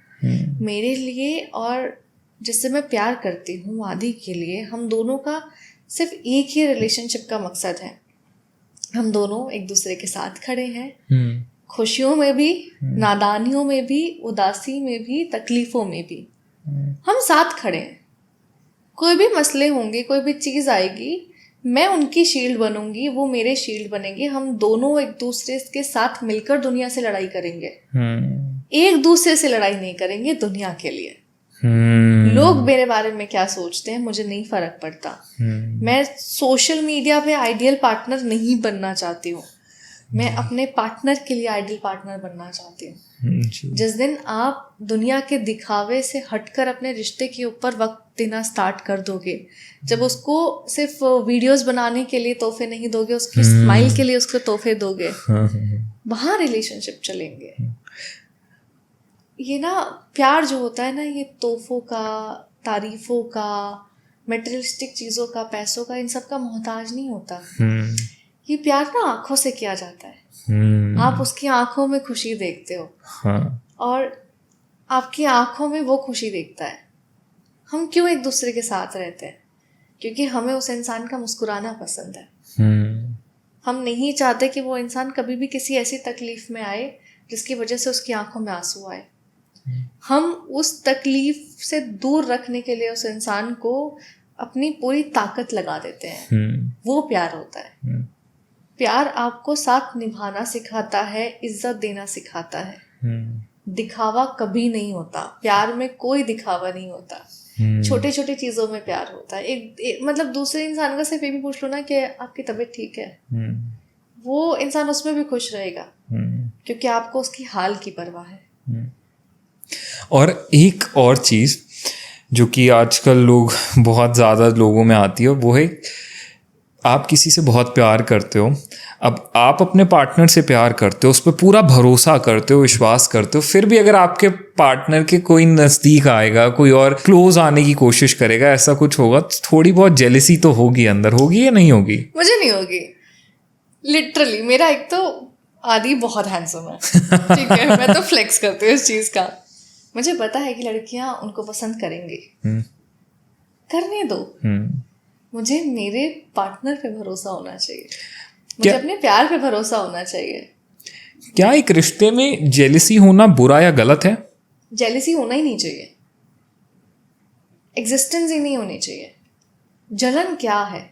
मेरे लिए, और जिससे मैं प्यार करती हूँ वादी के लिए, हम दोनों का सिर्फ एक ही रिलेशनशिप का मकसद है, हम दोनों एक दूसरे के साथ खड़े हैं, खुशियों में भी, नादानियों में भी, उदासी में भी, तकलीफों में भी हम साथ खड़े हैं। कोई भी मसले होंगे, कोई भी चीज़ आएगी, मैं उनकी शील्ड बनूंगी, वो मेरे शील्ड बनेंगे। हम दोनों एक दूसरे के साथ मिलकर दुनिया से लड़ाई करेंगे। एक दूसरे से लड़ाई नहीं करेंगे दुनिया के लिए। लोग मेरे बारे में क्या सोचते हैं मुझे नहीं फर्क पड़ता। मैं सोशल मीडिया पे आइडियल पार्टनर नहीं बनना चाहती हूँ, मैं अपने पार्टनर के लिए आइडियल पार्टनर बनना चाहती हूँ। जिस दिन आप दुनिया के दिखावे से हटकर अपने रिश्ते के ऊपर वक्त देना स्टार्ट कर दोगे, जब उसको सिर्फ वीडियोस बनाने के लिए तोहफे नहीं दोगे, उसकी स्माइल के लिए उसको तोहफे दोगे, वहाँ रिलेशनशिप चलेंगे। ये ना प्यार जो होता है ना, ये तोहफों का, तारीफों का, मटेरियलिस्टिक चीज़ों का, पैसों का, इन सब का मोहताज नहीं होता। ये प्यार ना आंखों से किया जाता है। आप उसकी आंखों में खुशी देखते हो और आपकी आंखों में वो खुशी देखता है। हम क्यों एक दूसरे के साथ रहते हैं? क्योंकि हमें उस इंसान का मुस्कुराना पसंद है। हम नहीं चाहते कि वो इंसान कभी भी किसी ऐसी तकलीफ में आए जिसकी वजह से उसकी आंखों में आंसू आए। हम उस तकलीफ से दूर रखने के लिए उस इंसान को अपनी पूरी ताकत लगा देते हैं। वो प्यार होता है। प्यार आपको साथ निभाना सिखाता है, इज्जत देना सिखाता है। दिखावा कभी नहीं होता प्यार में, कोई दिखावा नहीं होता। छोटे छोटे चीजों में प्यार होता है। मतलब दूसरे इंसान का सिर्फ ये भी पूछ लो ना कि आपकी तबीयत ठीक है, वो इंसान उसमें भी खुश रहेगा। क्योंकि आपको उसकी हाल की परवाह है। और एक और चीज़ जो कि आजकल लोग बहुत ज़्यादा लोगों में आती है वो है, आप किसी से बहुत प्यार करते हो, अब आप अपने पार्टनर से प्यार करते हो, उस पर पूरा भरोसा करते हो, विश्वास करते हो, फिर भी अगर आपके पार्टनर के कोई नज़दीक आएगा, कोई और क्लोज आने की कोशिश करेगा, ऐसा कुछ होगा, तो थोड़ी बहुत जेलसी तो होगी अंदर, होगी या नहीं होगी? मुझे नहीं होगी, लिटरली। मेरा एक तो आदि बहुत हैंडसम है, ठीक है, मैं तो फ्लेक्स करती हूँ इस चीज़ का। मुझे पता है कि लड़कियां उनको पसंद करेंगी, करने दो। मुझे मेरे पार्टनर पे भरोसा होना चाहिए, मुझे अपने प्यार पे भरोसा होना चाहिए। क्या एक रिश्ते में जेलसी होना बुरा या गलत है? जेलसी होना ही नहीं चाहिए, एग्जिस्टेंस ही नहीं होनी चाहिए। जलन क्या है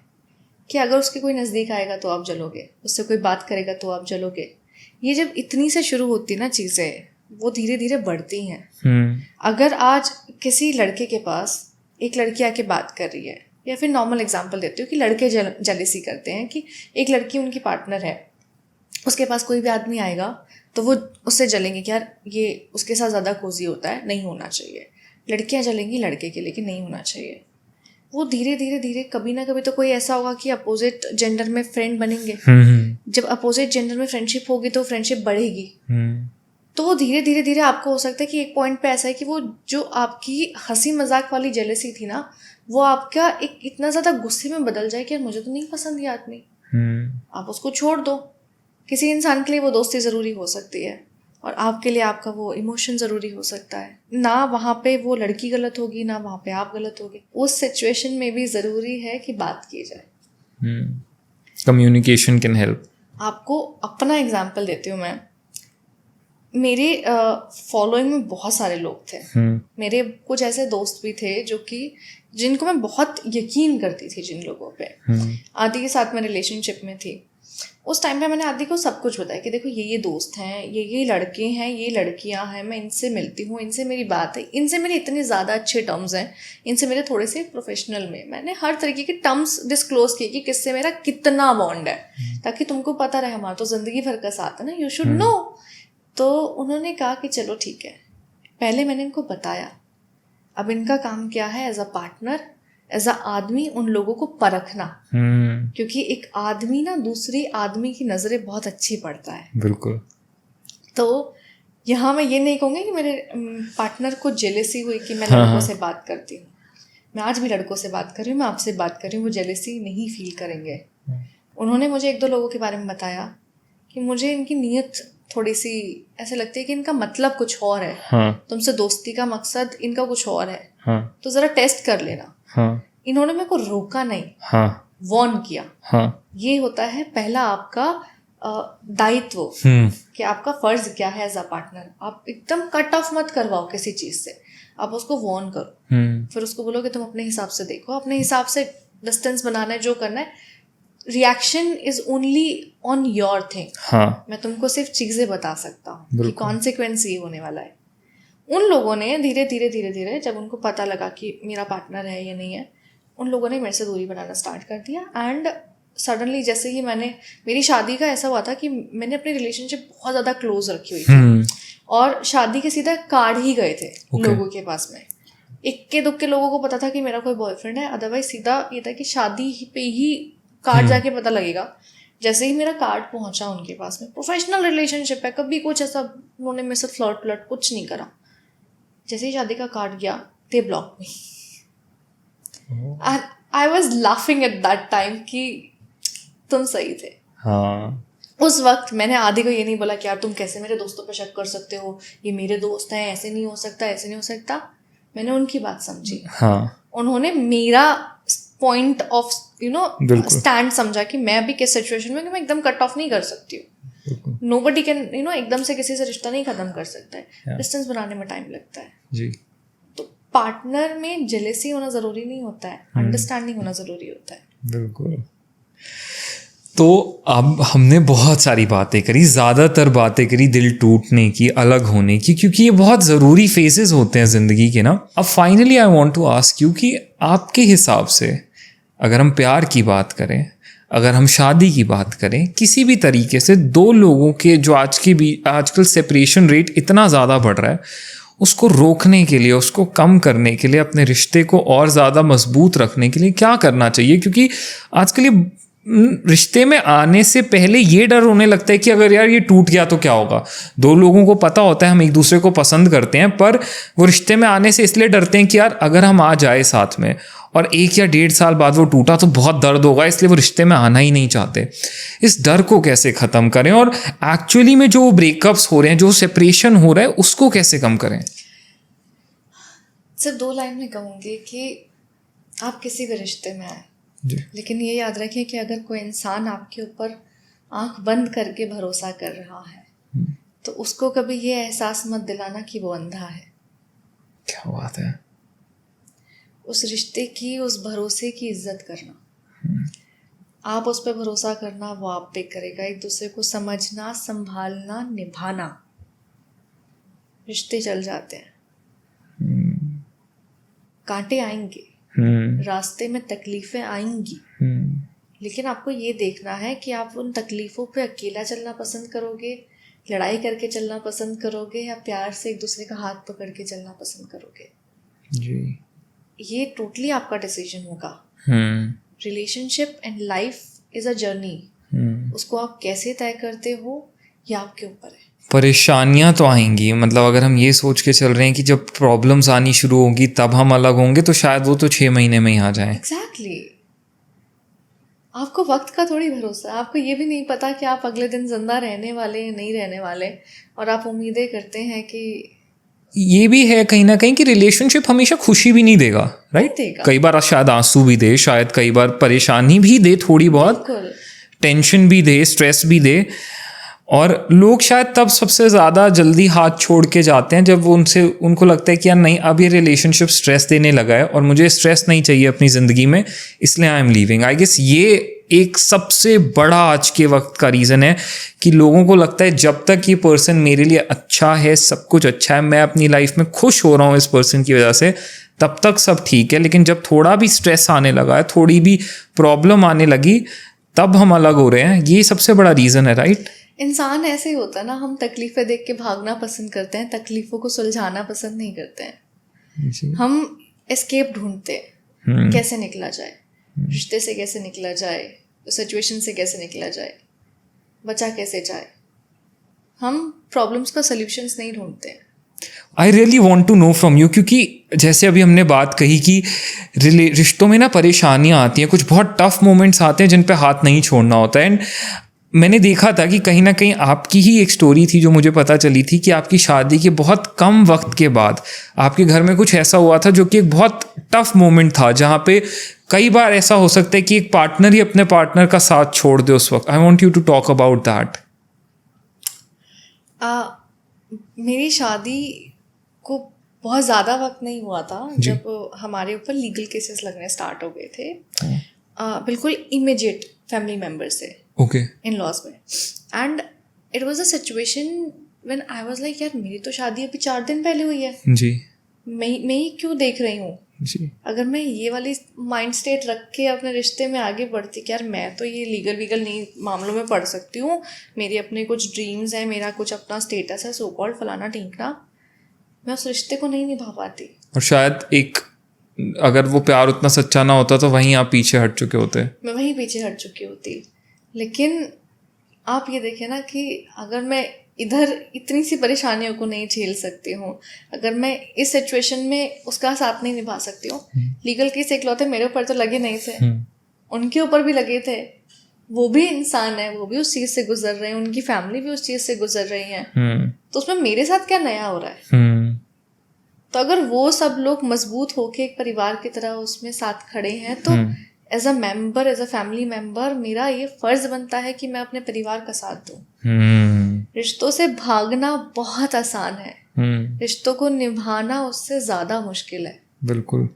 कि अगर उसके कोई नज़दीक आएगा तो आप जलोगे, उससे कोई बात करेगा तो आप जलोगे। ये जब इतनी से शुरू होती ना चीज़ें, वो धीरे धीरे बढ़ती हैं। अगर आज किसी लड़के के पास एक लड़की आके बात कर रही है, या फिर नॉर्मल एग्जांपल देती हूँ कि लड़के जेलसी करते हैं कि एक लड़की उनकी पार्टनर है, उसके पास कोई भी आदमी आएगा तो वो उससे जलेंगे कि यार ये उसके साथ ज़्यादा कोजी होता है, नहीं होना चाहिए। लड़कियाँ जलेंगी लड़के के लिए कि नहीं होना चाहिए। वो धीरे धीरे धीरे कभी ना कभी तो कोई ऐसा होगा कि अपोजिट जेंडर में फ्रेंड बनेंगे। जब अपोजिट जेंडर में फ्रेंडशिप होगी तो फ्रेंडशिप बढ़ेगी। तो वो धीरे धीरे धीरे आपको हो सकता है कि एक पॉइंट पे ऐसा है कि वो जो आपकी हंसी मजाक वाली जेलसी थी ना, वो आपका एक इतना ज़्यादा गुस्से में बदल जाए कि यार मुझे तो नहीं पसंद ये आदमी, आप उसको छोड़ दो। किसी इंसान के लिए वो दोस्ती ज़रूरी हो सकती है और आपके लिए आपका वो इमोशन ज़रूरी हो सकता है। ना वहाँ पे वो लड़की गलत होगी, ना वहाँ पे आप गलत होगे। उस सिचुएशन में भी ज़रूरी है कि बात की जाए। Communication can help. आपको अपना एग्जाम्पल देती हूँ मैं। मेरे फॉलोइंग में बहुत सारे लोग थे। मेरे कुछ ऐसे दोस्त भी थे जो कि जिनको मैं बहुत यकीन करती थी, जिन लोगों पे। आदि के साथ मैं रिलेशनशिप में थी। उस टाइम पे मैंने आदि को सब कुछ बताया कि देखो ये दोस्त हैं, ये लड़के हैं, ये लड़कियां हैं, मैं इनसे मिलती हूँ, इनसे मेरी बात है, इनसे मेरे इतने ज़्यादा अच्छे टर्म्स हैं, इनसे मेरे थोड़े से प्रोफेशनल में। मैंने हर तरीके के टर्म्स डिस्क्लोज किए कि किससे मेरा कितना बॉन्ड है, ताकि तुमको पता रहे, हमारा तो ज़िंदगी भर का साथ है ना, यू शुड नो। तो उन्होंने कहा कि चलो ठीक है। पहले मैंने इनको बताया, अब इनका काम क्या है as a partner, as a आदमी उन लोगों को परखना। क्योंकि एक आदमी ना दूसरे आदमी की नज़रें बहुत अच्छी पड़ता है। बिल्कुल। तो यहाँ मैं ये नहीं कहूँगी कि मेरे पार्टनर को जेलसी हुई कि मैं लड़कों से बात करती हूँ। मैं आज भी लड़कों से बात कर रही हूँ, मैं आपसे बात कर रही हूँ, वो जेलसी नहीं फील करेंगे। उन्होंने मुझे एक दो लोगों के बारे में बताया कि मुझे इनकी नीयत थोड़ी सी ऐसे लगती है कि इनका मतलब कुछ और है। तुमसे दोस्ती का मकसद इनका कुछ और है। तो ज़रा टेस्ट कर लेना। इन्होंने मेरे को रोका नहीं, वार्न किया। ये होता है पहला आपका दायित्व कि आपका फर्ज क्या है एज अ पार्टनर। आप एकदम कट ऑफ मत करवाओ किसी चीज से, आप उसको वार्न करो। फिर उसको बोलो कि तुम अपने हिसाब से देखो, अपने हिसाब से डिस्टेंस बनाना है, जो करना है। Reaction is only on your thing. मैं तुमको सिर्फ चीजें बता सकता हूँ कि कॉन्सिक्वेंस ये होने वाला है। उन लोगों ने धीरे धीरे धीरे धीरे जब उनको पता लगा कि मेरा पार्टनर है या नहीं है, उन लोगों ने मेरे से दूरी बनाना स्टार्ट कर दिया। एंड सडनली जैसे ही मेरी शादी का ऐसा हुआ था कि मैंने अपनी रिलेशनशिप बहुत ज़्यादा क्लोज रखी हुई थी और शादी के सीधा कार्ड ही गए थे लोगों के पास में। इक्के दुक्के लोगों को पता था कि मेरा कोई बॉयफ्रेंड है, अदरवाइज सीधा ये था कि शादी पे ही कार्ड जाके पता लगेगा। जैसे ही मेरा कार्ड पहुंचा उनके पास में, प्रोफेशनल रिलेशनशिप है, कभी कुछ ऐसा उन्होंने मेरे से फ्लर्ट कुछ नहीं करा। जैसे ही शादी का कार्ड गया, they block me. And I was laughing at that time कि तुम सही थे। उस वक्त मैंने आदि को ये नहीं बोला कि यार तुम कैसे मेरे दोस्तों पे शक कर सकते हो, ये मेरे दोस्त हैं, ऐसे नहीं हो सकता, ऐसे नहीं हो सकता। मैंने उनकी बात समझी। उन्होंने मेरा पॉइंट ऑफ स्टैंड समझा कि मैं अभी किस सिचुएशन में कि मैं एकदम कट ऑफ नहीं कर सकती हूँ। नोबडी कैन एकदम से किसी से रिश्ता नहीं खत्म कर सकता है। डिस्टेंस बनाने में टाइम लगता है जी। पार्टनर में जेलेसी होना ज़रूरी नहीं होता है, अंडरस्टैंडिंग होना ज़रूरी होता है। बिल्कुल। तो अब हमने बहुत सारी बातें करी, ज़्यादातर बातें करी दिल टूटने की, अलग होने की, क्योंकि ये बहुत ज़रूरी फेजेस होते हैं ज़िंदगी के ना। अब finally I want to ask you कि आपके हिसाब से अगर हम प्यार की बात करें, अगर हम शादी की बात करें, किसी भी तरीके से दो लोगों के जो आजकल सेपरेशन रेट इतना ज़्यादा बढ़ रहा है, उसको रोकने के लिए, उसको कम करने के लिए, अपने रिश्ते को और ज़्यादा मजबूत रखने के लिए क्या करना चाहिए? क्योंकि आजकल ये रिश्ते में आने से पहले ये डर होने लगता है कि अगर यार ये टूट गया तो क्या होगा। दो लोगों को पता होता है हम एक दूसरे को पसंद करते हैं, पर वो रिश्ते में आने से इसलिए डरते हैं कि यार अगर हम आ जाए साथ में और 1 या 1.5 साल बाद वो टूटा तो बहुत दर्द होगा, इसलिए वो रिश्ते में आना ही नहीं चाहते। इस डर को कैसे ख़त्म करें और एक्चुअली में जो ब्रेकअप्स हो रहे हैं, जो सेपरेशन हो रहा है, उसको कैसे कम करें? सिर्फ 2 लाइन में कहूँगी कि आप किसी भी रिश्ते में आए, लेकिन ये याद रखिए कि अगर कोई इंसान आपके ऊपर आंख बंद करके भरोसा कर रहा है तो उसको कभी ये एहसास मत दिलाना कि वो अंधा है। क्या बात है। उस रिश्ते की, उस भरोसे की इज्जत करना, आप उस पर भरोसा करना, वो आप पे करेगा। एक दूसरे को समझना, संभालना, निभाना। रिश्ते चल जाते हैं, कांटे आएंगे, रास्ते में तकलीफें आएंगी, लेकिन आपको ये देखना है कि आप उन तकलीफों पे अकेला चलना पसंद करोगे, लड़ाई करके चलना पसंद करोगे, या प्यार से एक दूसरे का हाथ पकड़ के चलना पसंद करोगे। जी, ये टोटली आपका डिसीजन होगा। Relationship and life is a journey, उसको आप कैसे तय करते हो ये आपके ऊपर है। परेशानियां तो आएंगी, मतलब अगर हम ये सोच के चल रहे हैं कि जब प्रॉब्लम्स आनी शुरू होंगी तब हम अलग होंगे, तो शायद वो तो 6 महीने में ही आ जाए। एग्जैक्टली। आपको वक्त का थोड़ी भरोसा है, आपको ये भी नहीं पता कि आप अगले दिन जिंदा रहने वाले या नहीं रहने वाले, और आप उम्मीदें करते हैं कि ये भी है कहीं ना कहीं कि रिलेशनशिप हमेशा खुशी भी नहीं देगा, राइट? कई बार शायद आंसू भी दे, शायद कई बार परेशानी भी दे, थोड़ी बहुत टेंशन भी दे, स्ट्रेस भी दे, और लोग शायद तब सबसे ज़्यादा जल्दी हाथ छोड़ के जाते हैं जब उनको लगता है कि यार नहीं, अब ये रिलेशनशिप स्ट्रेस देने लगा है और मुझे स्ट्रेस नहीं चाहिए अपनी ज़िंदगी में, इसलिए I am leaving. I guess ये एक सबसे बड़ा आज के वक्त का रीज़न है कि लोगों को लगता है जब तक ये पर्सन मेरे लिए अच्छा है, सब कुछ अच्छा है, मैं अपनी लाइफ में खुश हो रहा हूँ इस पर्सन की वजह से, तब तक सब ठीक है। लेकिन जब थोड़ा भी स्ट्रेस आने लगा है, थोड़ी भी प्रॉब्लम आने लगी, तब हम अलग हो रहे हैं। ये सबसे बड़ा रीज़न है, राइट? इंसान ऐसे ही होता है ना, हम तकलीफें देख के भागना पसंद करते हैं, तकलीफों को सुलझाना पसंद नहीं करते हैं। हम एस्केप ढूंढते हैं, कैसे निकला जाए, रिश्ते से कैसे निकला जाए, सिचुएशन से कैसे निकला जाए, बचा कैसे जाए। हम प्रॉब्लम्स का सॉल्यूशंस नहीं ढूंढते हैं। I really want to know from you, क्योंकि जैसे अभी हमने बात कही कि रिश्तों में ना परेशानियाँ आती हैं, कुछ बहुत टफ मोमेंट्स आते हैं जिन पे हाथ नहीं छोड़ना होता है। एंड मैंने देखा था कि कहीं ना कहीं आपकी ही एक स्टोरी थी जो मुझे पता चली थी कि आपकी शादी के बहुत कम वक्त के बाद आपके घर में कुछ ऐसा हुआ था जो कि एक बहुत टफ मोमेंट था, जहाँ पे कई बार ऐसा हो सकता है कि एक पार्टनर ही अपने पार्टनर का साथ छोड़ दे उस वक्त। I want you to talk about that. मेरी शादी को बहुत ज़्यादा वक्त नहीं हुआ था जब हमारे ऊपर लीगल केसेस लगने स्टार्ट हो गए थे, बिल्कुल इमीडिएट फैमिली मेम्बर से, ओके, इन लॉज में। And it was a situation when I was like, यार मेरी तो शादी अभी 4 दिन पहले हुई है जी, मैं ही क्यों देख रही हूँ जी। अगर मैं ये वाली माइंड स्टेट रख के अपने रिश्ते में आगे बढ़ती कि यार मैं तो ये लीगल वीगल नहीं मामलों में पढ़ सकती हूँ, मेरे अपने कुछ ड्रीम्स हैं, मेरा कुछ अपना स्टेटस है, सो कॉल्ड फलाना ढींकना, मैं उस रिश्ते को नहीं निभा पाती। और शायद एक अगर वो प्यार उतना सच्चा ना होता तो वहीं आप पीछे हट चुके होते। मैं वहीं पीछे हट चुकी होती। लेकिन आप ये देखें ना कि अगर मैं इधर इतनी सी परेशानियों को नहीं झेल सकती हूँ, अगर मैं इस सिचुएशन में उसका साथ नहीं निभा सकती हूँ, लीगल केस इकलौते मेरे ऊपर तो लगे नहीं थे, उनके ऊपर भी लगे थे, वो भी इंसान है, वो भी उस चीज़ से गुजर रहे हैं, उनकी फैमिली भी उस चीज़ से गुजर रही है, तो उसमें मेरे साथ क्या नया हो रहा है? तो अगर वो सब लोग मजबूत होके एक परिवार की तरह उसमें साथ खड़े हैं, तो as a member, as a family member, मेरा ये फर्ज बनता है कि मैं अपने परिवार का साथ दूं। रिश्तों से भागना बहुत आसान है, रिश्तों को निभाना उससे ज्यादा मुश्किल है। बिल्कुल।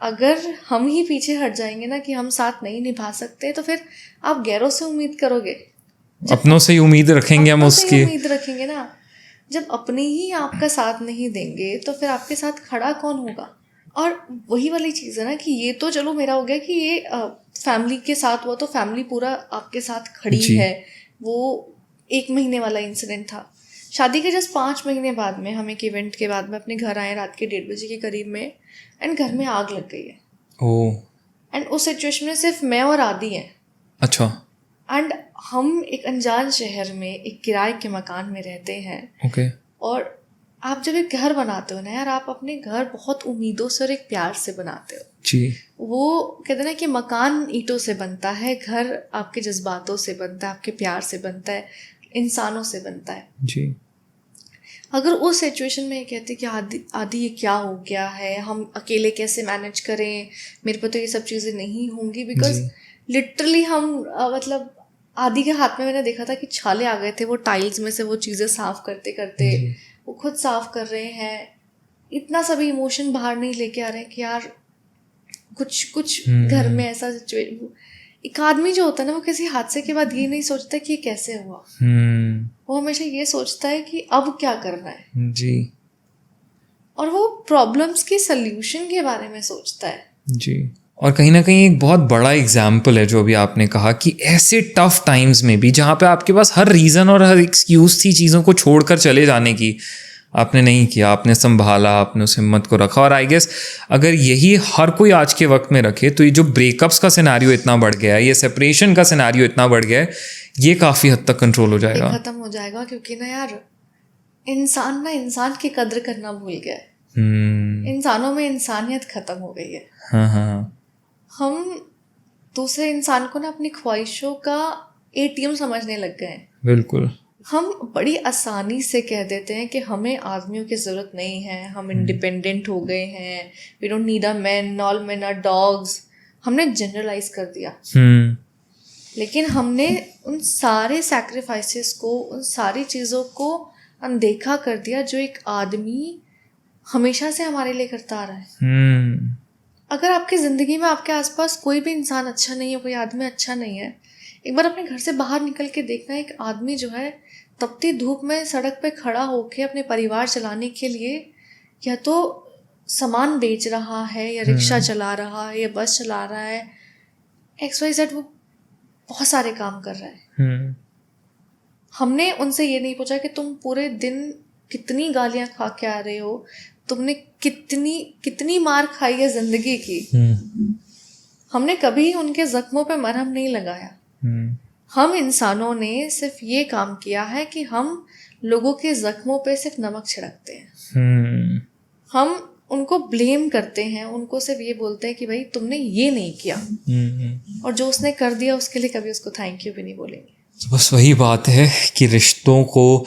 अगर हम ही पीछे हट जाएंगे ना कि हम साथ नहीं निभा सकते, तो फिर आप गैरों से उम्मीद करोगे, अपनों से ही उम्मीद रखेंगे हम उसकी, उम्मीद रखेंगे ना। जब अपने ही आपका साथ नहीं देंगे तो फिर आपके साथ खड़ा कौन होगा? और वही वाली चीज़ है ना कि ये तो चलो मेरा हो गया कि ये फैमिली के साथ हुआ, तो फैमिली पूरा आपके साथ खड़ी है। वो 1 महीने वाला इंसिडेंट था। शादी के जस्ट 5 महीने बाद में हम एक इवेंट के बाद में अपने घर आए रात के 1:30 बजे के करीब में, एंड घर में आग लग गई है। ओह। एंड उस सिचुएशन में सिर्फ मैं और आदि हैं। अच्छा। एंड हम एक अनजान शहर में एक किराए के मकान में रहते हैं। ओके। और आप जब एक घर बनाते हो ना यार, आप अपने घर बहुत उम्मीदों से और एक प्यार से बनाते हो जी। वो कहते हैं ना कि मकान ईंटों से बनता है, घर आपके जज्बातों से बनता है, आपके प्यार से बनता है, इंसानों से बनता है जी। अगर उस सिचुएशन में ये कहते कि आदि ये क्या हो गया है, हम अकेले कैसे मैनेज करें, मेरे पे तो ये सब चीज़ें नहीं होंगी, बिकॉज लिटरली हम मतलब आदि के हाथ में मैंने देखा था कि छाले आ गए थे, वो टाइल्स में से वो चीज़ें साफ करते करते वो खुद साफ कर रहे हैं। इतना सभी इमोशन बाहर नहीं लेके आ रहे हैं कि यार कुछ घर में ऐसा सिचुएशन। एक आदमी जो होता है ना, वो किसी हादसे के बाद ये नहीं सोचता कि ये कैसे हुआ, वो हमेशा ये सोचता है कि अब क्या करना है जी। और वो प्रॉब्लम्स के सल्यूशन के बारे में सोचता है जी। और कहीं ना कहीं एक बहुत बड़ा एग्जाम्पल है जो अभी आपने कहा कि ऐसे टफ टाइम्स में भी जहाँ पे आपके पास हर रीज़न और हर एक्सक्यूज़ थी चीज़ों को छोड़कर चले जाने की, आपने नहीं किया, आपने संभाला, आपने उस हिम्मत को रखा। और आई गेस अगर यही हर कोई आज के वक्त में रखे तो ये जो ब्रेकअप्स का सिनेरियो इतना बढ़ गया है, ये सेपरेशन का सिनेरियो इतना बढ़ गया है, ये काफ़ी हद तक कंट्रोल हो जाएगा, ख़त्म हो जाएगा। क्योंकि ना यार इंसान की कद्र करना भूल गया है। इंसानों में इंसानियत ख़त्म हो गई है। हाँ। हम दूसरे इंसान को ना अपनी ख्वाहिशों का ATM समझने लग गए हैं। बिल्कुल। हम बड़ी आसानी से कह देते हैं कि हमें आदमियों की ज़रूरत नहीं है, हम इंडिपेंडेंट हो गए हैं, we don't need a man, all man are dogs. हमने जनरलाइज कर दिया। लेकिन हमने उन सारे सैक्रिफाइसेस को, उन सारी चीज़ों को अनदेखा कर दिया जो एक आदमी हमेशा से हमारे लिए करता आ रहा है। अगर आपकी ज़िंदगी में आपके आसपास कोई भी इंसान अच्छा नहीं है, कोई आदमी अच्छा नहीं है, एक बार अपने घर से बाहर निकल के देखना, एक आदमी जो है तपती धूप में सड़क पे खड़ा होके अपने परिवार चलाने के लिए या तो सामान बेच रहा है, या रिक्शा चला रहा है, या बस चला रहा है, XYZ, वो बहुत सारे काम कर रहा है। हमने उनसे ये नहीं पूछा कि तुम पूरे दिन कितनी गालियां खा के आ रहे हो, तुमने कितनी मार खाई है जिंदगी की। हमने कभी उनके जख्मों पे मरहम नहीं लगाया। हम इंसानों ने सिर्फ ये काम किया है कि हम लोगों के जख्मों पे सिर्फ नमक छिड़कते हैं। हम उनको ब्लेम करते हैं, उनको सिर्फ ये बोलते हैं कि भाई तुमने ये नहीं किया, और जो उसने कर दिया उसके लिए कभी उसको थैंक यू भी नहीं बोलेंगे। बस वही बात है कि रिश्तों को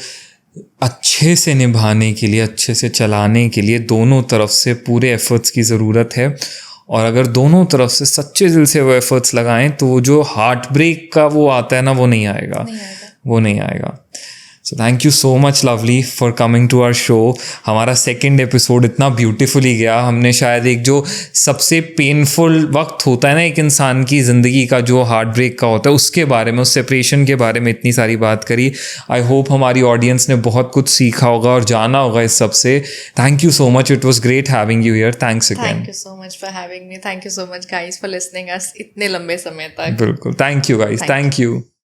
अच्छे से निभाने के लिए, अच्छे से चलाने के लिए दोनों तरफ से पूरे एफर्ट्स की ज़रूरत है। और अगर दोनों तरफ से सच्चे दिल से वो एफर्ट्स लगाएं तो वो जो हार्ट ब्रेक का वो आता है ना, वो नहीं आएगा। वो नहीं आएगा। So thank you so much lovely for coming to our show. हमारा 2nd एपिसोड इतना ब्यूटीफुली गया। हमने शायद एक जो सबसे पेनफुल वक्त होता है ना एक इंसान की ज़िंदगी का, जो हार्ट ब्रेक का होता है, उसके बारे में, उस सेपरेशन के बारे में इतनी सारी बात करी। आई होप हमारी ऑडियंस ने बहुत कुछ सीखा होगा और जाना होगा इस सब से। Thank you so much, it was great having you here. Thanks again. Thank you so much for having me. Thank you so much guys for listening अस इतने लंबे समय तक। बिल्कुल। Thank you guys. Thank you.